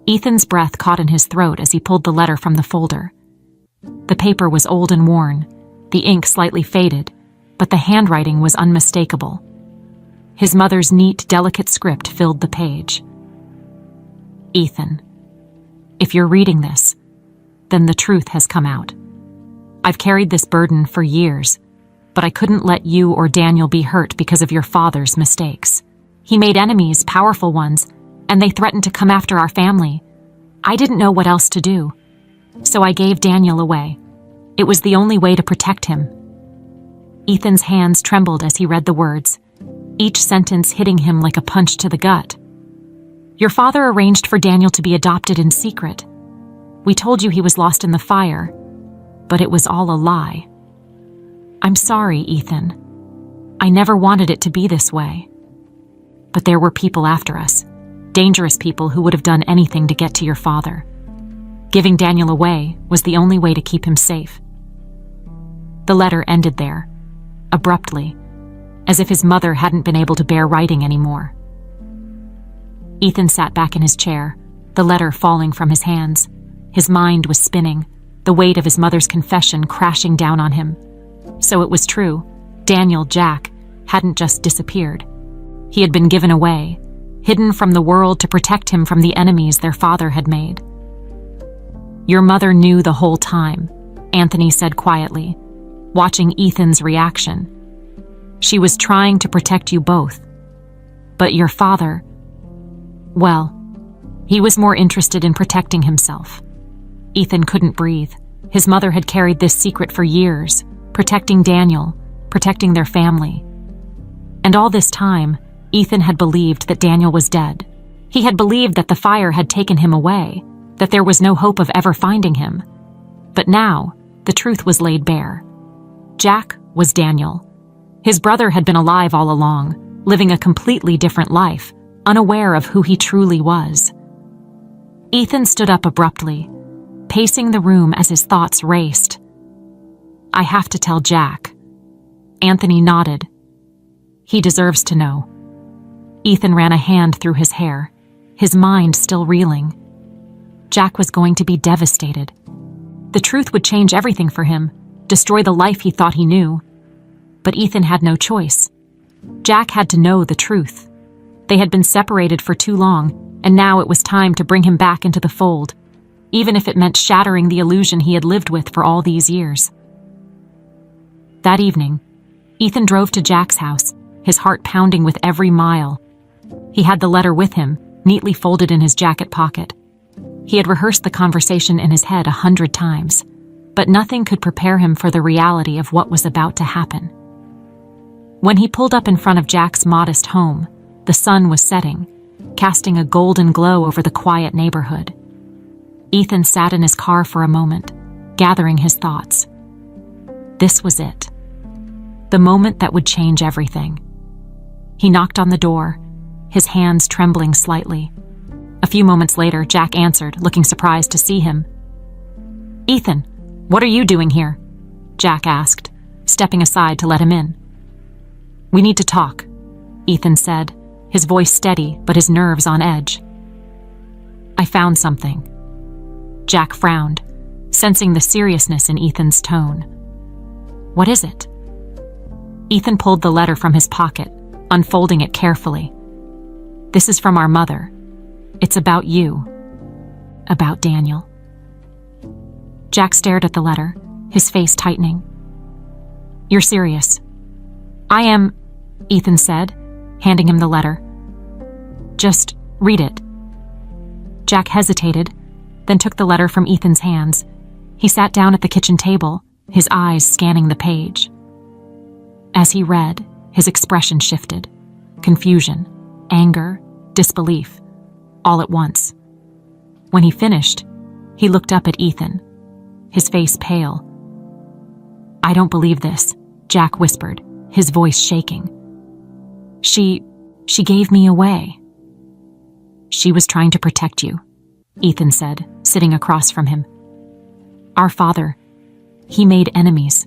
[SPEAKER 1] Ethan's breath caught in his throat as he pulled the letter from the folder. The paper was old and worn, the ink slightly faded, but the handwriting was unmistakable. His mother's neat, delicate script filled the page. "Ethan, if you're reading this, then the truth has come out. I've carried this burden for years, but I couldn't let you or Daniel be hurt because of your father's mistakes. He made enemies, powerful ones, and they threatened to come after our family. I didn't know what else to do, so I gave Daniel away. It was the only way to protect him." Ethan's hands trembled as he read the words, each sentence hitting him like a punch to the gut. "Your father arranged for Daniel to be adopted in secret. We told you he was lost in the fire, but it was all a lie. I'm sorry, Ethan. I never wanted it to be this way. But there were people after us, dangerous people who would have done anything to get to your father. Giving Daniel away was the only way to keep him safe." The letter ended there, abruptly, as if his mother hadn't been able to bear writing anymore. Ethan sat back in his chair, the letter falling from his hands. His mind was spinning, the weight of his mother's confession crashing down on him. So it was true. Daniel, Jack, hadn't just disappeared. He had been given away, hidden from the world to protect him from the enemies their father had made. "Your mother knew the whole time," Anthony said quietly, watching Ethan's reaction. "She was trying to protect you both. But your father, well, he was more interested in protecting himself." Ethan couldn't breathe. His mother had carried this secret for years, protecting Daniel, protecting their family. And all this time, Ethan had believed that Daniel was dead. He had believed that the fire had taken him away, that there was no hope of ever finding him. But now, the truth was laid bare. Jack was Daniel. His brother had been alive all along, living a completely different life, unaware of who he truly was. Ethan stood up abruptly, pacing the room as his thoughts raced. "I have to tell Jack." Anthony nodded. "He deserves to know." Ethan ran a hand through his hair, his mind still reeling. Jack was going to be devastated. The truth would change everything for him, destroy the life he thought he knew. But Ethan had no choice. Jack had to know the truth. They had been separated for too long, and now it was time to bring him back into the fold. even if it meant shattering the illusion he had lived with for all these years. That evening, Ethan drove to Jack's house, his heart pounding with every mile. He had the letter with him, neatly folded in his jacket pocket. He had rehearsed the conversation in his head 100 times, but nothing could prepare him for the reality of what was about to happen. When he pulled up in front of Jack's modest home, the sun was setting, casting a golden glow over the quiet neighborhood. Ethan sat in his car for a moment, gathering his thoughts. This was it. The moment that would change everything. He knocked on the door, his hands trembling slightly. A few moments later, Jack answered, looking surprised to see him. "Ethan, what are you doing here?" Jack asked, stepping aside to let him in. "We need to talk," Ethan said, his voice steady but his nerves on edge. "I found something." Jack frowned, sensing the seriousness in Ethan's tone. "What is it?" Ethan pulled the letter from his pocket, unfolding it carefully. "This is from our mother. It's about you. About Daniel." Jack stared at the letter, his face tightening. "You're serious?" "I am," Ethan said, handing him the letter. "Just read it." Jack hesitated, then took the letter from Ethan's hands. He sat down at the kitchen table, his eyes scanning the page. As he read, his expression shifted. Confusion, anger, disbelief, all at once. When he finished, he looked up at Ethan, his face pale. "I don't believe this," Jack whispered, his voice shaking. She gave me away." "She was trying to protect you," Ethan said, sitting across from him. "Our father, he made enemies.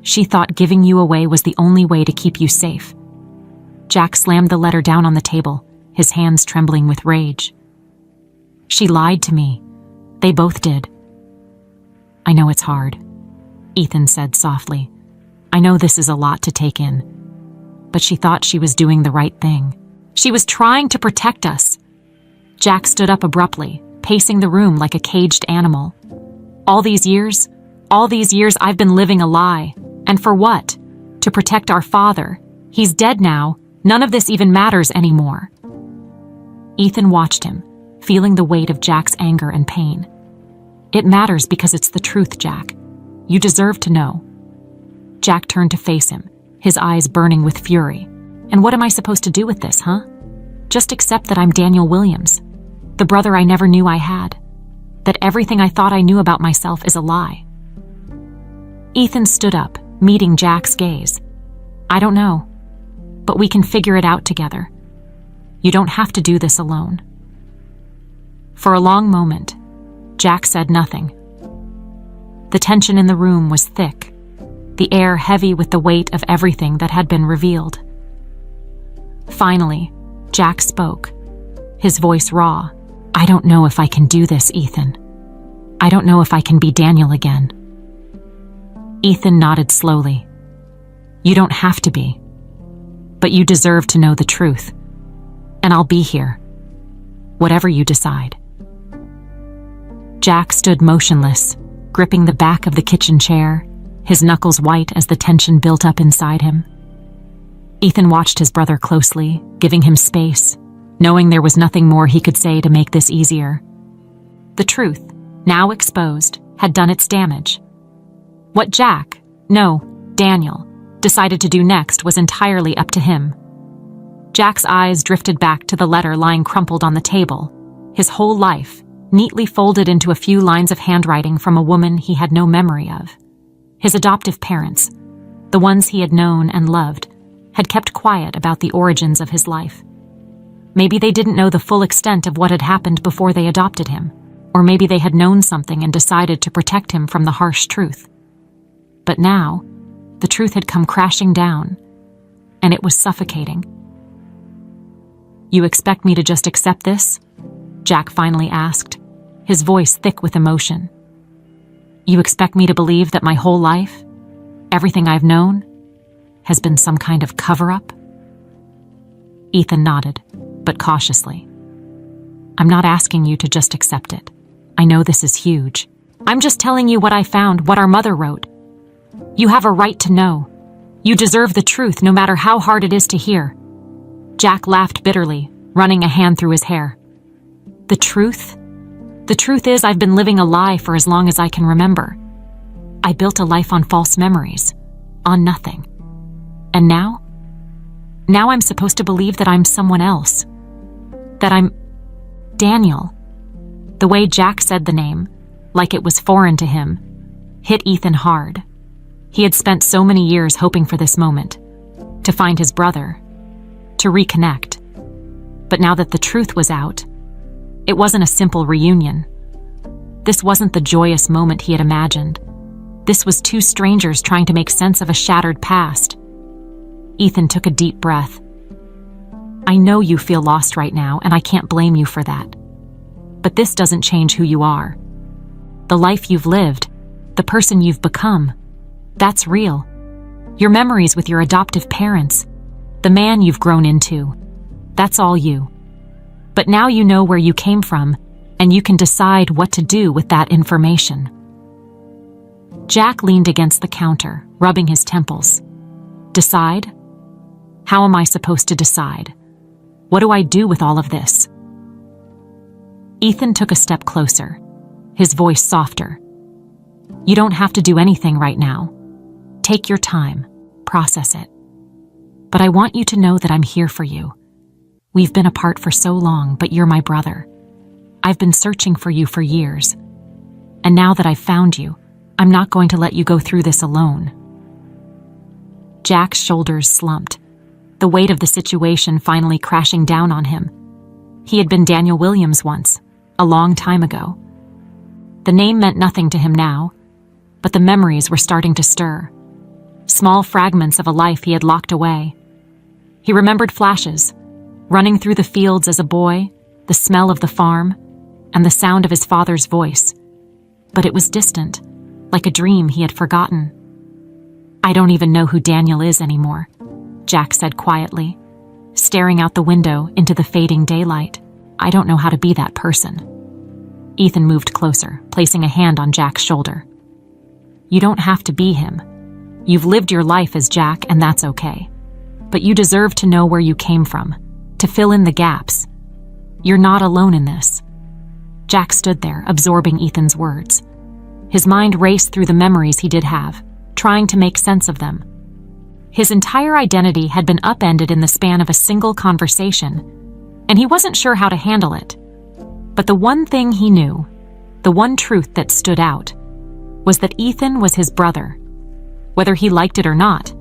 [SPEAKER 1] She thought giving you away was the only way to keep you safe." Jack slammed the letter down on the table, his hands trembling with rage. "She lied to me. They both did." "I know it's hard," Ethan said softly. "I know this is a lot to take in. But she thought she was doing the right thing. She was trying to protect us." Jack stood up abruptly, pacing the room like a caged animal. All these years I've been living a lie. And for what? To protect our father. He's dead now. None of this even matters anymore. Ethan watched him, feeling the weight of Jack's anger and pain. "It matters because it's the truth, Jack. You deserve to know." Jack turned to face him, his eyes burning with fury. "And what am I supposed to do with this, huh? Just accept that I'm Daniel Williams, the brother I never knew I had, that everything I thought I knew about myself is a lie." Ethan stood up, meeting Jack's gaze. "I don't know, but we can figure it out together. You don't have to do this alone." For a long moment, Jack said nothing. The tension in the room was thick, the air heavy with the weight of everything that had been revealed. Finally, Jack spoke, his voice raw. "I don't know if I can do this, Ethan. I don't know if I can be Daniel again." Ethan nodded slowly. "You don't have to be. But you deserve to know the truth. And I'll be here. Whatever you decide." Jack stood motionless, gripping the back of the kitchen chair, his knuckles white as the tension built up inside him. Ethan watched his brother closely, giving him space, knowing there was nothing more he could say to make this easier. The truth, now exposed, had done its damage. What Daniel, decided to do next was entirely up to him. Jack's eyes drifted back to the letter lying crumpled on the table, his whole life, neatly folded into a few lines of handwriting from a woman he had no memory of. His adoptive parents, the ones he had known and loved, had kept quiet about the origins of his life. Maybe they didn't know the full extent of what had happened before they adopted him, or maybe they had known something and decided to protect him from the harsh truth. But now, the truth had come crashing down, and it was suffocating. "You expect me to just accept this?" Jack finally asked, his voice thick with emotion. "You expect me to believe that my whole life, everything I've known, has been some kind of cover-up?" Ethan nodded, but cautiously. "I'm not asking you to just accept it. I know this is huge. I'm just telling you what I found, what our mother wrote. You have a right to know. You deserve the truth, no matter how hard it is to hear." Jack laughed bitterly, running a hand through his hair. "The truth? The truth is I've been living a lie for as long as I can remember. I built a life on false memories, on nothing. And now? Now I'm supposed to believe that I'm someone else. That I'm Daniel." The way Jack said the name, like it was foreign to him, hit Ethan hard. He had spent so many years hoping for this moment, to find his brother, to reconnect. But now that the truth was out, it wasn't a simple reunion. This wasn't the joyous moment he had imagined. This was two strangers trying to make sense of a shattered past. Ethan took a deep breath. "I know you feel lost right now, and I can't blame you for that. But this doesn't change who you are. The life you've lived, the person you've become, that's real. Your memories with your adoptive parents, the man you've grown into, that's all you. But now you know where you came from, and you can decide what to do with that information." Jack leaned against the counter, rubbing his temples. "Decide? How am I supposed to decide? What do I do with all of this?" Ethan took a step closer, his voice softer. "You don't have to do anything right now. Take your time, process it. But I want you to know that I'm here for you. We've been apart for so long, but you're my brother. I've been searching for you for years. And now that I've found you, I'm not going to let you go through this alone." Jack's shoulders slumped, the weight of the situation finally crashing down on him. He had been Daniel Williams once, a long time ago. The name meant nothing to him now, but the memories were starting to stir. Small fragments of a life he had locked away. He remembered flashes, running through the fields as a boy, the smell of the farm, and the sound of his father's voice. But it was distant, like a dream he had forgotten. "I don't even know who Daniel is anymore," Jack said quietly, staring out the window into the fading daylight. "I don't know how to be that person." Ethan moved closer, placing a hand on Jack's shoulder. "You don't have to be him. You've lived your life as Jack, and that's okay. But you deserve to know where you came from, to fill in the gaps. You're not alone in this." Jack stood there, absorbing Ethan's words. His mind raced through the memories he did have, trying to make sense of them. His entire identity had been upended in the span of a single conversation, and he wasn't sure how to handle it. But the one thing he knew, the one truth that stood out, was that Ethan was his brother. Whether he liked it or not,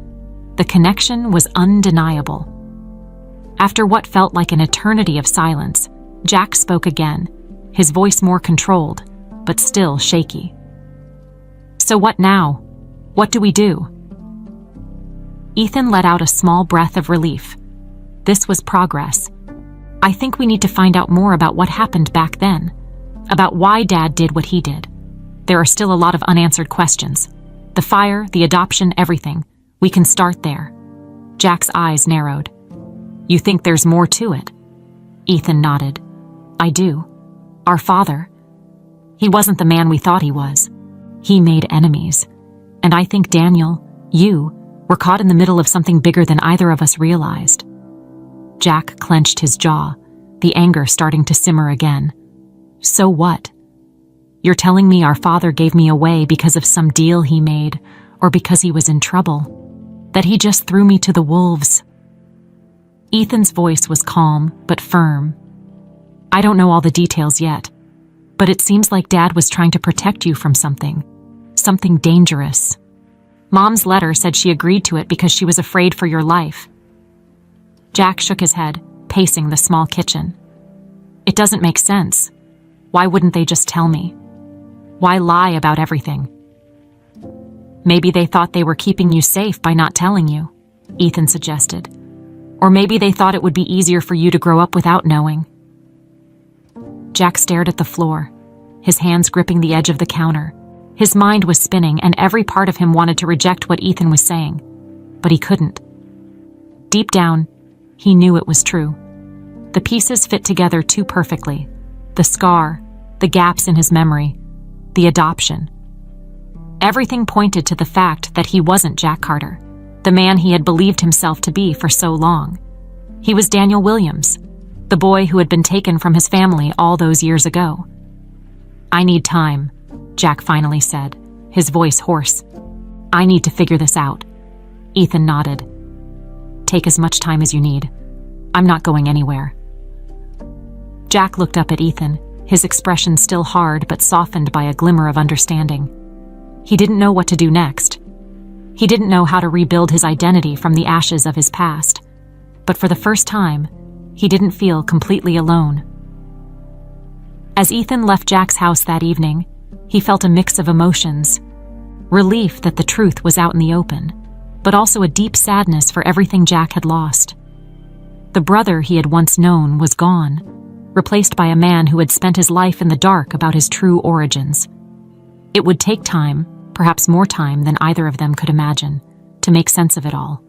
[SPEAKER 1] the connection was undeniable. After what felt like an eternity of silence, Jack spoke again, his voice more controlled, but still shaky. "So what now? What do we do?" Ethan let out a small breath of relief. This was progress. "I think we need to find out more about what happened back then, about why Dad did what he did. There are still a lot of unanswered questions. The fire, the adoption, everything. We can start there." Jack's eyes narrowed. "You think there's more to it?" Ethan nodded. "I do. Our father. He wasn't the man we thought he was. He made enemies. And I think Daniel, you, were caught in the middle of something bigger than either of us realized." Jack clenched his jaw, the anger starting to simmer again. "So what? You're telling me our father gave me away because of some deal he made, or because he was in trouble? That he just threw me to the wolves?" Ethan's voice was calm, but firm. "I don't know all the details yet, but it seems like Dad was trying to protect you from something dangerous. Mom's letter said she agreed to it because she was afraid for your life." Jack shook his head, pacing the small kitchen. "It doesn't make sense. Why wouldn't they just tell me? Why lie about everything?" "Maybe they thought they were keeping you safe by not telling you," Ethan suggested. "Or maybe they thought it would be easier for you to grow up without knowing." Jack stared at the floor, his hands gripping the edge of the counter. His mind was spinning, and every part of him wanted to reject what Ethan was saying, but he couldn't. Deep down, he knew it was true. The pieces fit together too perfectly. The scar, the gaps in his memory, the adoption. Everything pointed to the fact that he wasn't Jack Carter, the man he had believed himself to be for so long. He was Daniel Williams, the boy who had been taken from his family all those years ago. "I need time," Jack finally said, his voice hoarse. "I need to figure this out." Ethan nodded. "Take as much time as you need. I'm not going anywhere." Jack looked up at Ethan, his expression still hard but softened by a glimmer of understanding. He didn't know what to do next. He didn't know how to rebuild his identity from the ashes of his past. But for the first time, he didn't feel completely alone. As Ethan left Jack's house that evening, he felt a mix of emotions. Relief that the truth was out in the open, but also a deep sadness for everything Jack had lost. The brother he had once known was gone, replaced by a man who had spent his life in the dark about his true origins. It would take time, perhaps more time than either of them could imagine, to make sense of it all.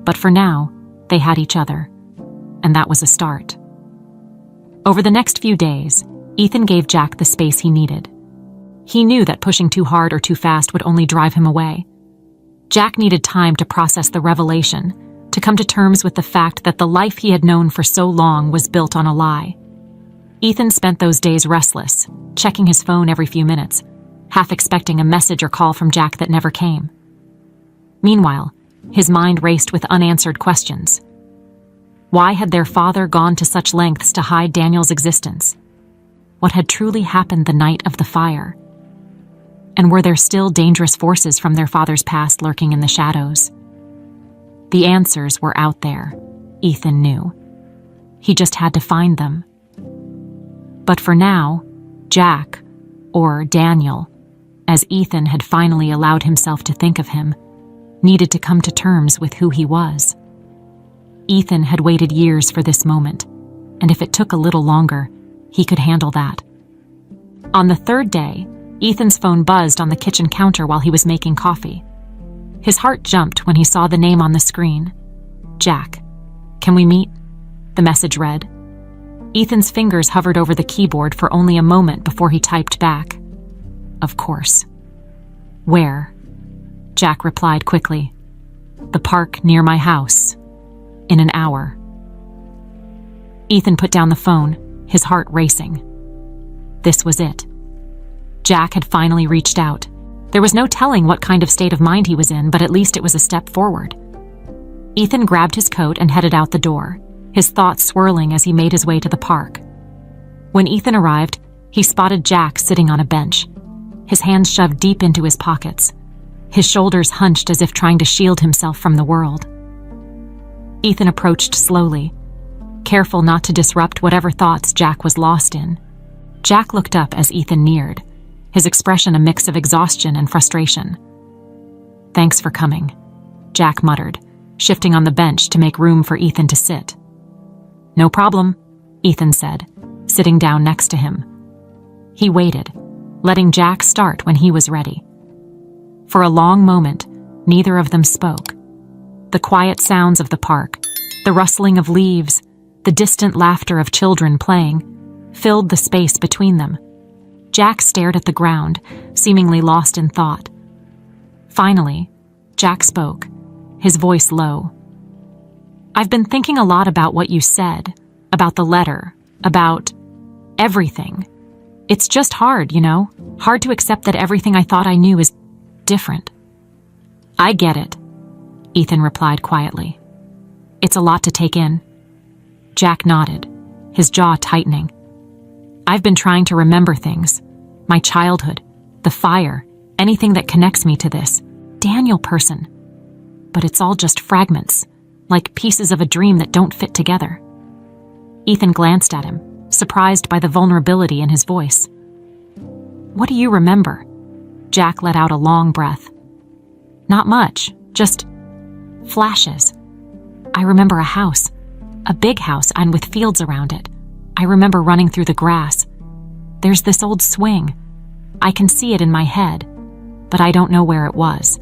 [SPEAKER 1] But for now, they had each other, and that was a start. Over the next few days, Ethan gave Jack the space he needed. He knew that pushing too hard or too fast would only drive him away. Jack needed time to process the revelation, to come to terms with the fact that the life he had known for so long was built on a lie. Ethan spent those days restless, checking his phone every few minutes, half expecting a message or call from Jack that never came. Meanwhile, his mind raced with unanswered questions. Why had their father gone to such lengths to hide Daniel's existence? What had truly happened the night of the fire? And were there still dangerous forces from their father's past lurking in the shadows? The answers were out there, Ethan knew. He just had to find them. But for now, Jack, or Daniel, as Ethan had finally allowed himself to think of him, needed to come to terms with who he was. Ethan had waited years for this moment, and if it took a little longer, he could handle that. On the third day, Ethan's phone buzzed on the kitchen counter while he was making coffee. His heart jumped when he saw the name on the screen. "Jack, can we meet?" the message read. Ethan's fingers hovered over the keyboard for only a moment before he typed back, "Of course." "Where?" Jack replied quickly. "The park near my house. In an hour." Ethan put down the phone, his heart racing. This was it. Jack had finally reached out. There was no telling what kind of state of mind he was in, but at least it was a step forward. Ethan grabbed his coat and headed out the door, his thoughts swirling as he made his way to the park. When Ethan arrived, he spotted Jack sitting on a bench, his hands shoved deep into his pockets, his shoulders hunched as if trying to shield himself from the world. Ethan approached slowly, careful not to disrupt whatever thoughts Jack was lost in. Jack looked up as Ethan neared, his expression a mix of exhaustion and frustration. "Thanks for coming," Jack muttered, shifting on the bench to make room for Ethan to sit. "No problem," Ethan said, sitting down next to him. He waited, letting Jack start when he was ready. For a long moment, neither of them spoke. The quiet sounds of the park, the rustling of leaves, the distant laughter of children playing, filled the space between them. Jack stared at the ground, seemingly lost in thought. Finally, Jack spoke, his voice low. "I've been thinking a lot about what you said, about the letter, about everything. It's just hard, hard to accept that everything I thought I knew is different." "I get it," Ethan replied quietly. "It's a lot to take in." Jack nodded, his jaw tightening. "I've been trying to remember things. My childhood, the fire, anything that connects me to this Daniel person. But it's all just fragments, like pieces of a dream that don't fit together." Ethan glanced at him, surprised by the vulnerability in his voice. "What do you remember?" Jack let out a long breath. "Not much, just flashes. I remember a house, a big house and with fields around it. I remember running through the grass. There's this old swing. I can see it in my head, but I don't know where it was.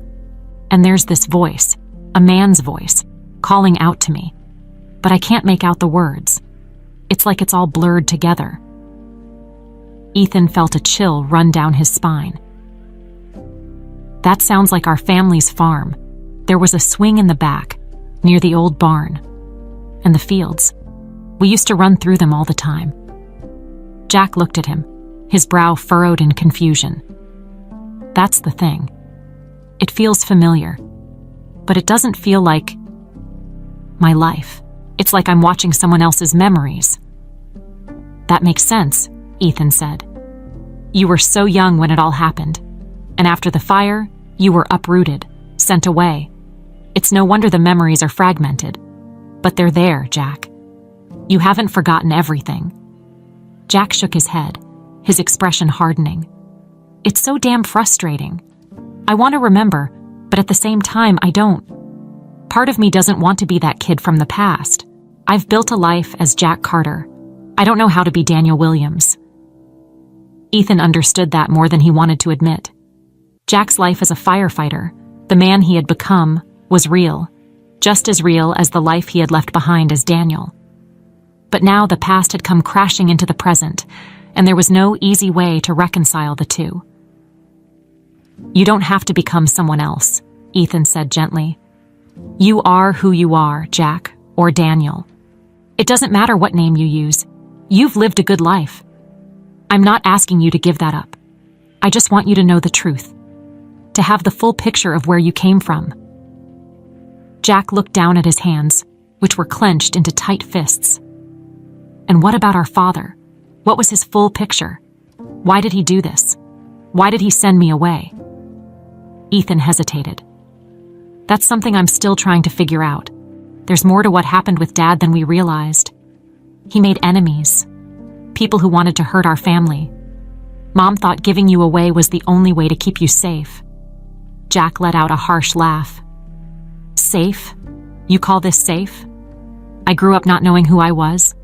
[SPEAKER 1] And there's this voice, a man's voice, calling out to me, but I can't make out the words. It's like it's all blurred together." Ethan felt a chill run down his spine. That sounds like our family's farm. There was a swing in the back, near the old barn. And the fields. We used to run through them all the time. Jack looked at him, his brow furrowed in confusion. That's the thing. It feels familiar, but it doesn't feel like my life. It's like I'm watching someone else's memories. That makes sense, Ethan said. You were so young when it all happened, and after the fire, you were uprooted, sent away. It's no wonder the memories are fragmented. But they're there, Jack. You haven't forgotten everything. Jack shook his head, his expression hardening. It's so damn frustrating. I want to remember, but at the same time, I don't. Part of me doesn't want to be that kid from the past. I've built a life as Jack Carter. I don't know how to be Daniel Williams. Ethan understood that more than he wanted to admit. Jack's life as a firefighter, the man he had become, was real, just as real as the life he had left behind as Daniel. But now the past had come crashing into the present, and there was no easy way to reconcile the two. You don't have to become someone else, Ethan said gently. You are who you are, Jack, or Daniel. It doesn't matter what name you use. You've lived a good life. I'm not asking you to give that up. I just want you to know the truth, to have the full picture of where you came from. Jack looked down at his hands, which were clenched into tight fists. And what about our father? What was his full picture? Why did he do this? Why did he send me away? Ethan hesitated. That's something I'm still trying to figure out. There's more to what happened with Dad than we realized. He made enemies, people who wanted to hurt our family. Mom thought giving you away was the only way to keep you safe. Jack let out a harsh laugh. Safe? You call this safe? I grew up not knowing who I was,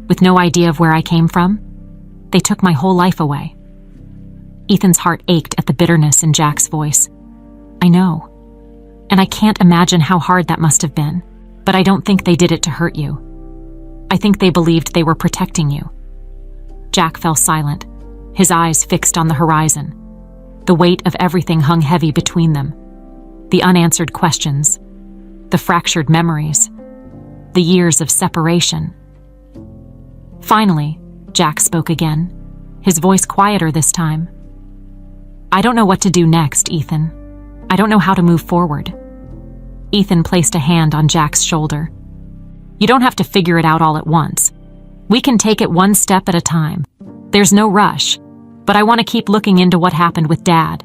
[SPEAKER 1] with no idea of where I came from. They took my whole life away. Ethan's heart ached at the bitterness in Jack's voice. I know. And I can't imagine how hard that must have been, but I don't think they did it to hurt you. I think they believed they were protecting you. Jack fell silent, his eyes fixed on the horizon. The weight of everything hung heavy between them. The unanswered questions, the fractured memories, the years of separation. Finally, Jack spoke again, his voice quieter this time. I don't know what to do next, Ethan. I don't know how to move forward. Ethan placed a hand on Jack's shoulder. You don't have to figure it out all at once. We can take it one step at a time. There's no rush, but I want to keep looking into what happened with Dad.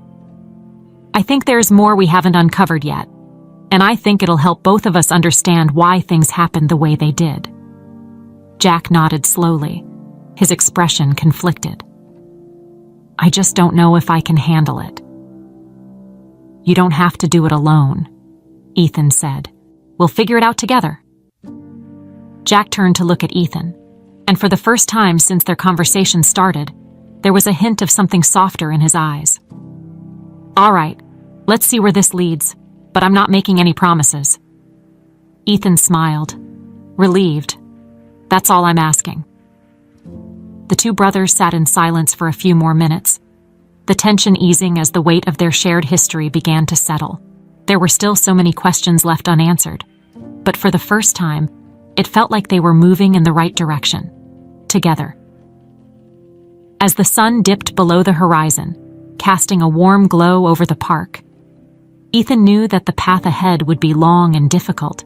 [SPEAKER 1] I think there's more we haven't uncovered yet, and I think it'll help both of us understand why things happened the way they did. Jack nodded slowly, his expression conflicted. I just don't know if I can handle it. You don't have to do it alone, Ethan said. We'll figure it out together. Jack turned to look at Ethan, and for the first time since their conversation started, there was a hint of something softer in his eyes. All right, let's see where this leads, but I'm not making any promises. Ethan smiled, relieved. That's all I'm asking. The two brothers sat in silence for a few more minutes, the tension easing as the weight of their shared history began to settle. There were still so many questions left unanswered, but for the first time, it felt like they were moving in the right direction, together. As the sun dipped below the horizon, casting a warm glow over the park, Ethan knew that the path ahead would be long and difficult,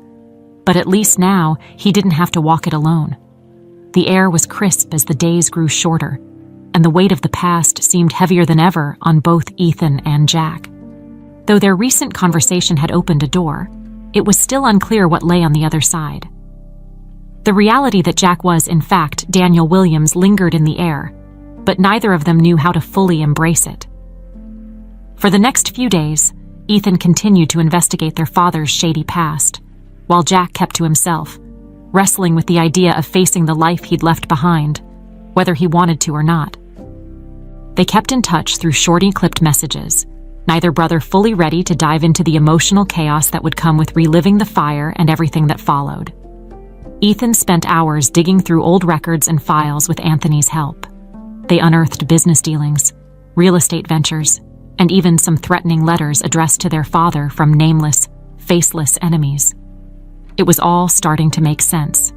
[SPEAKER 1] but at least now he didn't have to walk it alone. The air was crisp as the days grew shorter, and the weight of the past seemed heavier than ever on both Ethan and Jack. Though their recent conversation had opened a door, it was still unclear what lay on the other side. The reality that Jack was, in fact, Daniel Williams lingered in the air, but neither of them knew how to fully embrace it. For the next few days, Ethan continued to investigate their father's shady past, while Jack kept to himself, wrestling with the idea of facing the life he'd left behind, whether he wanted to or not. They kept in touch through shorty-clipped messages, neither brother fully ready to dive into the emotional chaos that would come with reliving the fire and everything that followed. Ethan spent hours digging through old records and files with Anthony's help. They unearthed business dealings, real estate ventures, and even some threatening letters addressed to their father from nameless, faceless enemies. It was all starting to make sense.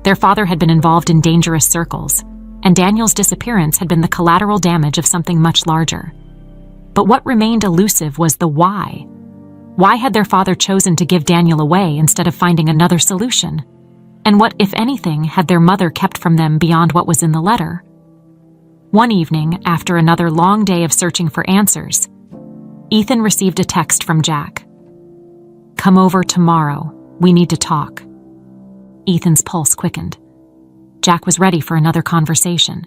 [SPEAKER 1] Their father had been involved in dangerous circles, and Daniel's disappearance had been the collateral damage of something much larger. But what remained elusive was the why. Why had their father chosen to give Daniel away instead of finding another solution? And what, if anything, had their mother kept from them beyond what was in the letter? One evening, after another long day of searching for answers, Ethan received a text from Jack. "Come over tomorrow. We need to talk." Ethan's pulse quickened. Jack was ready for another conversation.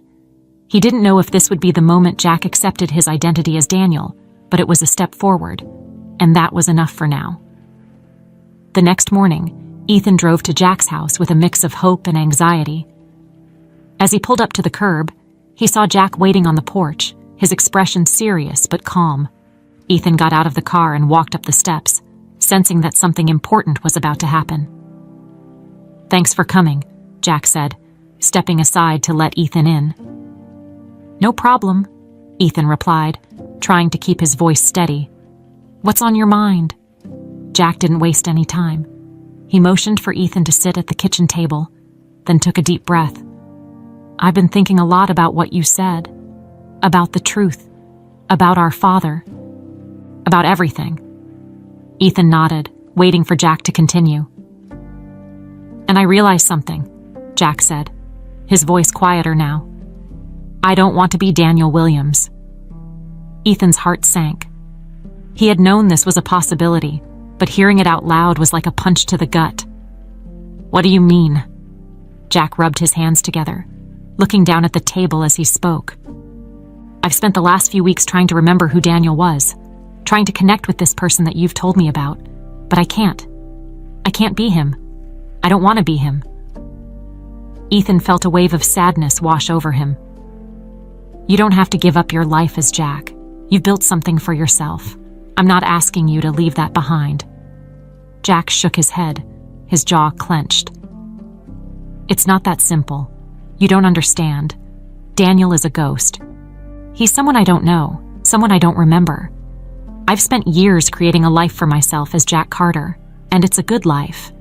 [SPEAKER 1] He didn't know if this would be the moment Jack accepted his identity as Daniel, but it was a step forward, and that was enough for now. The next morning, Ethan drove to Jack's house with a mix of hope and anxiety. As he pulled up to the curb, he saw Jack waiting on the porch, his expression serious but calm. Ethan got out of the car and walked up the steps, sensing that something important was about to happen. "Thanks for coming," Jack said, stepping aside to let Ethan in. "No problem," Ethan replied, trying to keep his voice steady. "What's on your mind?" Jack didn't waste any time. He motioned for Ethan to sit at the kitchen table, then took a deep breath. "I've been thinking a lot about what you said, about the truth, about our father, about everything." Ethan nodded, waiting for Jack to continue. "And I realized something," Jack said, his voice quieter now. "I don't want to be Daniel Williams." Ethan's heart sank. He had known this was a possibility, but hearing it out loud was like a punch to the gut. "What do you mean?" Jack rubbed his hands together, looking down at the table as he spoke. "I've spent the last few weeks trying to remember who Daniel was, trying to connect with this person that you've told me about, but I can't. I can't be him. I don't want to be him." Ethan felt a wave of sadness wash over him. "You don't have to give up your life as Jack. You've built something for yourself. I'm not asking you to leave that behind." Jack shook his head, his jaw clenched. "It's not that simple. You don't understand. Daniel is a ghost. He's someone I don't know, someone I don't remember. I've spent years creating a life for myself as Jack Carter, and it's a good life.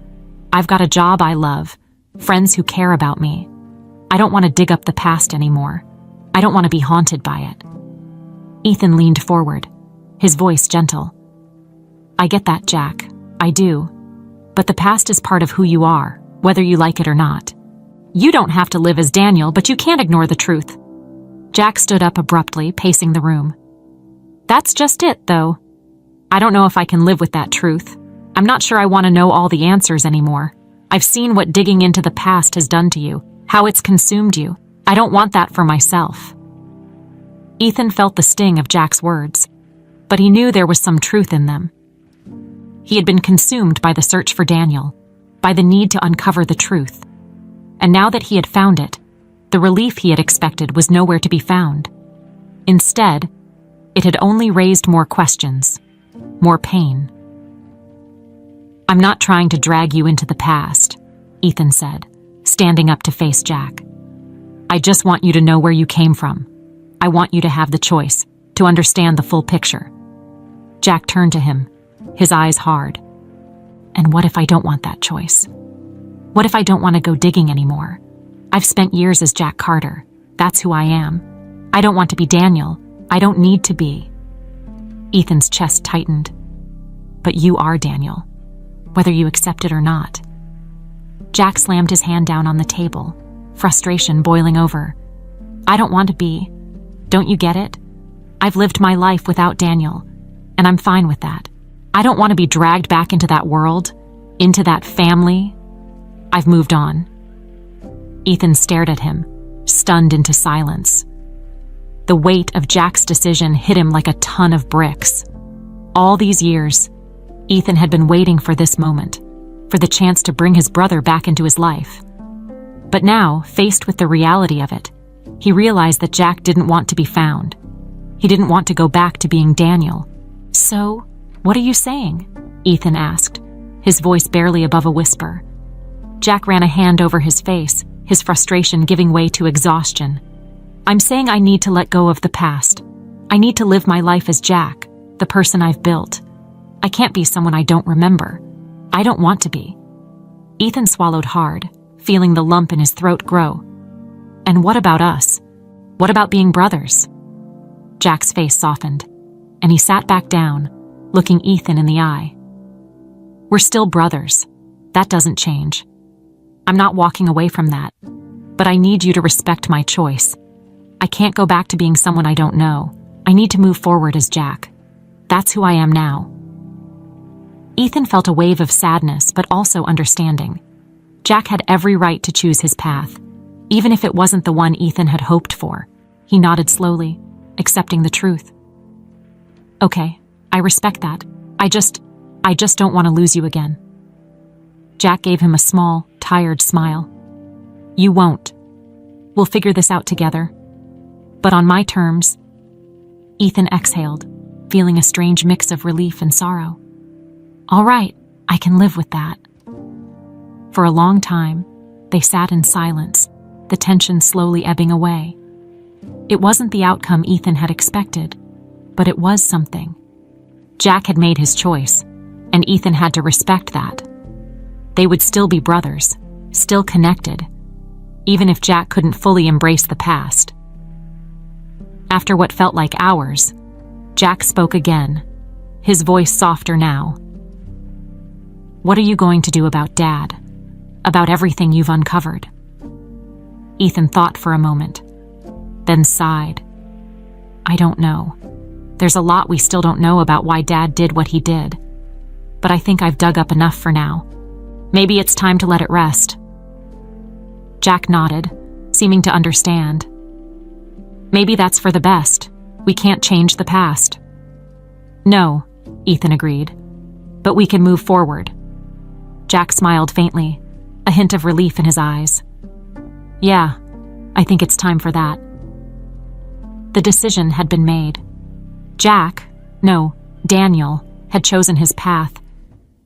[SPEAKER 1] I've got a job I love, friends who care about me. I don't want to dig up the past anymore. I don't want to be haunted by it." Ethan leaned forward, his voice gentle. "I get that, Jack. I do. But the past is part of who you are, whether you like it or not. You don't have to live as Daniel, but you can't ignore the truth." Jack stood up abruptly, pacing the room. "That's just it, though. I don't know if I can live with that truth. I'm not sure I want to know all the answers anymore. I've seen what digging into the past has done to you, how it's consumed you. I don't want that for myself." Ethan felt the sting of Jack's words, but he knew there was some truth in them. He had been consumed by the search for Daniel, by the need to uncover the truth. And now that he had found it, the relief he had expected was nowhere to be found. Instead, it had only raised more questions, more pain. "I'm not trying to drag you into the past," Ethan said, standing up to face Jack. "I just want you to know where you came from. I want you to have the choice, to understand the full picture." Jack turned to him, his eyes hard. "And what if I don't want that choice? What if I don't want to go digging anymore? I've spent years as Jack Carter. That's who I am. I don't want to be Daniel. I don't need to be." Ethan's chest tightened. "But you are Daniel, whether you accept it or not." Jack slammed his hand down on the table, frustration boiling over. "I don't want to be. Don't you get it? I've lived my life without Daniel, and I'm fine with that. I don't want to be dragged back into that world, into that family. I've moved on." Ethan stared at him, stunned into silence. The weight of Jack's decision hit him like a ton of bricks. All these years, Ethan had been waiting for this moment, for the chance to bring his brother back into his life. But now, faced with the reality of it, he realized that Jack didn't want to be found. He didn't want to go back to being Daniel. "So, what are you saying?" Ethan asked, his voice barely above a whisper. Jack ran a hand over his face, his frustration giving way to exhaustion. I'm saying I need to let go of the past. I need to live my life as Jack, the person I've built. I can't be someone I don't remember. I don't want to be. Ethan swallowed hard, feeling the lump in his throat grow. And what about us? What about being brothers? Jack's face softened, and he sat back down, looking Ethan in the eye. We're still brothers. That doesn't change. I'm not walking away from that, but I need you to respect my choice. I can't go back to being someone I don't know. I need to move forward as Jack. That's who I am now. Ethan felt a wave of sadness, but also understanding. Jack had every right to choose his path, even if it wasn't the one Ethan had hoped for. He nodded slowly, accepting the truth. Okay, I respect that. I just don't want to lose you again. Jack gave him a small, tired smile. You won't. We'll figure this out together. But on my terms. Ethan exhaled, feeling a strange mix of relief and sorrow. All right, I can live with that. For a long time, they sat in silence, the tension slowly ebbing away. It wasn't the outcome Ethan had expected, but it was something. Jack had made his choice, and Ethan had to respect that. They would still be brothers, still connected, even if Jack couldn't fully embrace the past. After what felt like hours, Jack spoke again, his voice softer now. What are you going to do about Dad? About everything you've uncovered? Ethan thought for a moment, then sighed. I don't know. There's a lot we still don't know about why Dad did what he did. But I think I've dug up enough for now. Maybe it's time to let it rest. Jack nodded, seeming to understand. Maybe that's for the best. We can't change the past. No, Ethan agreed. But we can move forward. Jack smiled faintly, a hint of relief in his eyes. Yeah, I think it's time for that. The decision had been made. Daniel, had chosen his path,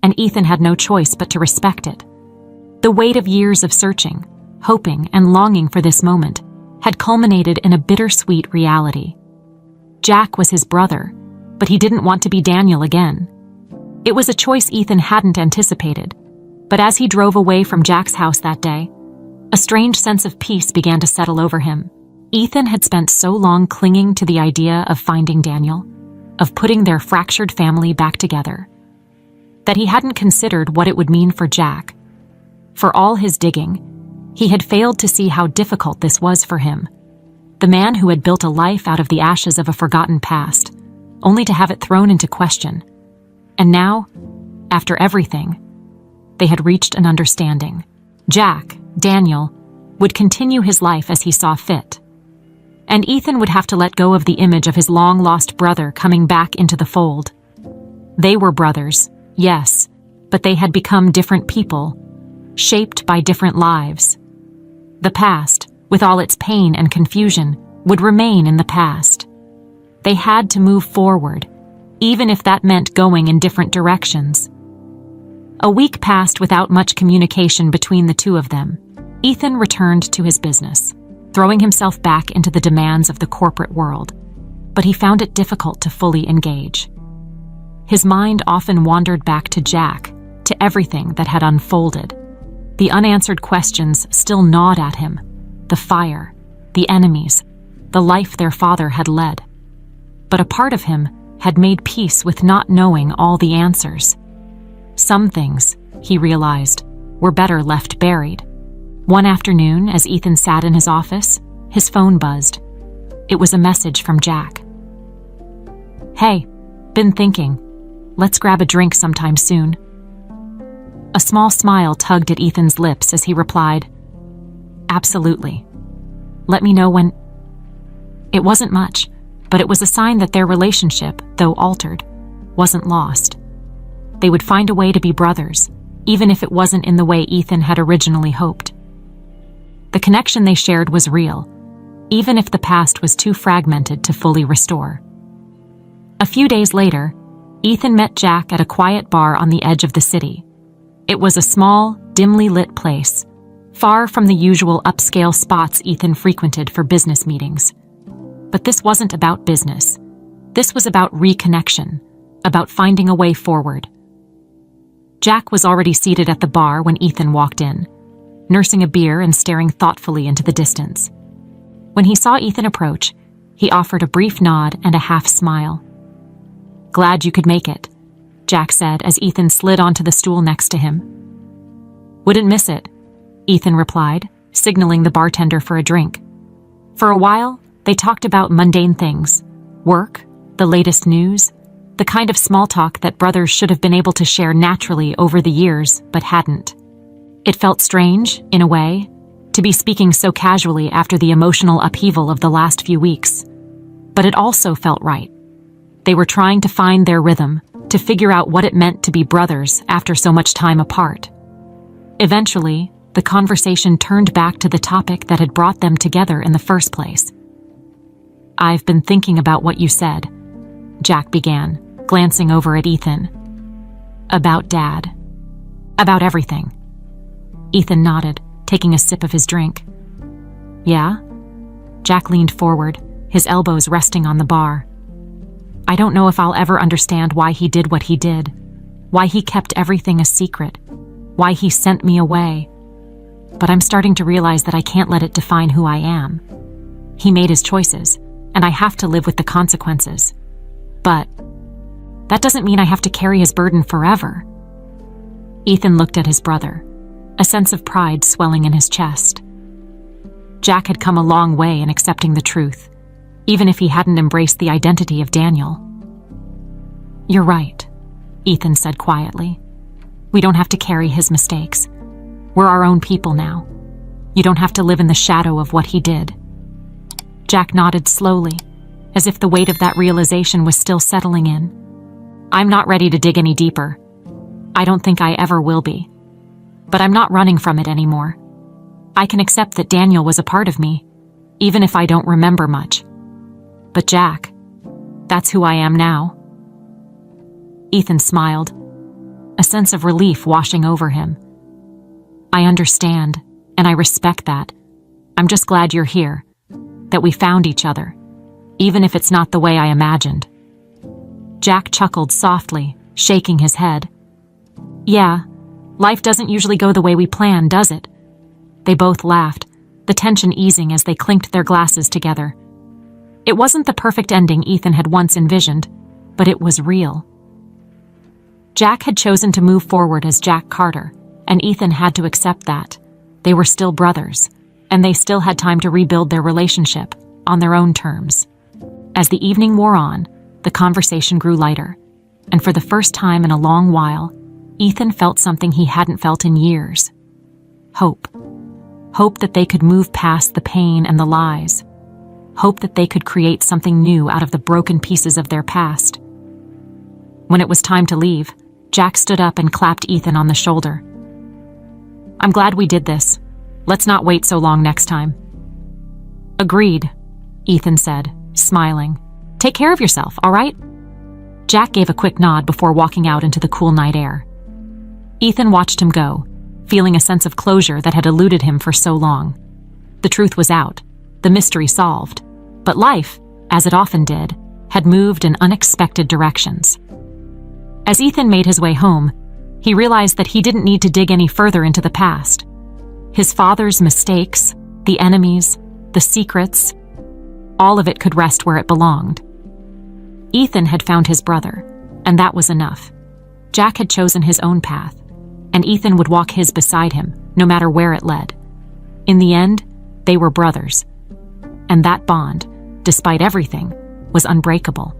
[SPEAKER 1] and Ethan had no choice but to respect it. The weight of years of searching, hoping, and longing for this moment had culminated in a bittersweet reality. Jack was his brother, but he didn't want to be Daniel again. It was a choice Ethan hadn't anticipated, but as he drove away from Jack's house that day, a strange sense of peace began to settle over him. Ethan had spent so long clinging to the idea of finding Daniel, of putting their fractured family back together, that he hadn't considered what it would mean for Jack. For all his digging, he had failed to see how difficult this was for him. The man who had built a life out of the ashes of a forgotten past, only to have it thrown into question. And now, after everything, they had reached an understanding. Daniel, would continue his life as he saw fit. And Ethan would have to let go of the image of his long-lost brother coming back into the fold. They were brothers, yes, but they had become different people, shaped by different lives. The past, with all its pain and confusion, would remain in the past. They had to move forward, even if that meant going in different directions. A week passed without much communication between the two of them. Ethan returned to his business, throwing himself back into the demands of the corporate world, but he found it difficult to fully engage. His mind often wandered back to Jack, to everything that had unfolded. The unanswered questions still gnawed at him. The fire, the enemies, the life their father had led. But a part of him had made peace with not knowing all the answers. Some things, he realized, were better left buried. One afternoon, as Ethan sat in his office, his phone buzzed. It was a message from Jack. Hey, been thinking. Let's grab a drink sometime soon. A small smile tugged at Ethan's lips as he replied, Absolutely. Let me know when. It wasn't much, but it was a sign that their relationship, though altered, wasn't lost. They would find a way to be brothers, even if it wasn't in the way Ethan had originally hoped. The connection they shared was real, even if the past was too fragmented to fully restore. A few days later, Ethan met Jack at a quiet bar on the edge of the city. It was a small, dimly lit place, far from the usual upscale spots Ethan frequented for business meetings. But this wasn't about business. This was about reconnection, about finding a way forward. Jack was already seated at the bar when Ethan walked in, nursing a beer and staring thoughtfully into the distance. When he saw Ethan approach, he offered a brief nod and a half smile. "Glad you could make it," Jack said as Ethan slid onto the stool next to him. "Wouldn't miss it," Ethan replied, signaling the bartender for a drink. For a while, they talked about mundane things, work, the latest news, the kind of small talk that brothers should have been able to share naturally over the years, but hadn't. It felt strange, in a way, to be speaking so casually after the emotional upheaval of the last few weeks. But it also felt right. They were trying to find their rhythm, to figure out what it meant to be brothers after so much time apart. Eventually, the conversation turned back to the topic that had brought them together in the first place. "I've been thinking about what you said," Jack began, glancing over at Ethan. "About Dad. About everything." Ethan nodded, taking a sip of his drink. "Yeah?" Jack leaned forward, his elbows resting on the bar. "I don't know if I'll ever understand why he did what he did, why he kept everything a secret, why he sent me away. But I'm starting to realize that I can't let it define who I am. He made his choices, and I have to live with the consequences. But that doesn't mean I have to carry his burden forever." Ethan looked at his brother, a sense of pride swelling in his chest. Jack had come a long way in accepting the truth, even if he hadn't embraced the identity of Daniel. "You're right," Ethan said quietly. "We don't have to carry his mistakes. We're our own people now. You don't have to live in the shadow of what he did." Jack nodded slowly, as if the weight of that realization was still settling in. "I'm not ready to dig any deeper. I don't think I ever will be. But I'm not running from it anymore. I can accept that Daniel was a part of me, even if I don't remember much. But Jack, that's who I am now." Ethan smiled, a sense of relief washing over him. "I understand, and I respect that. I'm just glad you're here, that we found each other, even if it's not the way I imagined." Jack chuckled softly, shaking his head. "Yeah, life doesn't usually go the way we plan, does it?" They both laughed, the tension easing as they clinked their glasses together. It wasn't the perfect ending Ethan had once envisioned, but it was real. Jack had chosen to move forward as Jack Carter, and Ethan had to accept that. They were still brothers, and they still had time to rebuild their relationship on their own terms. As the evening wore on, the conversation grew lighter, and for the first time in a long while, Ethan felt something he hadn't felt in years. Hope. Hope that they could move past the pain and the lies. Hope that they could create something new out of the broken pieces of their past. When it was time to leave, Jack stood up and clapped Ethan on the shoulder. "I'm glad we did this. Let's not wait so long next time." "Agreed," Ethan said, smiling. "Take care of yourself, all right?" Jack gave a quick nod before walking out into the cool night air. Ethan watched him go, feeling a sense of closure that had eluded him for so long. The truth was out, the mystery solved, but life, as it often did, had moved in unexpected directions. As Ethan made his way home, he realized that he didn't need to dig any further into the past. His father's mistakes, the enemies, the secrets, all of it could rest where it belonged. Ethan had found his brother, and that was enough. Jack had chosen his own path, and Ethan would walk his beside him, no matter where it led. In the end, they were brothers, and that bond, despite everything, was unbreakable.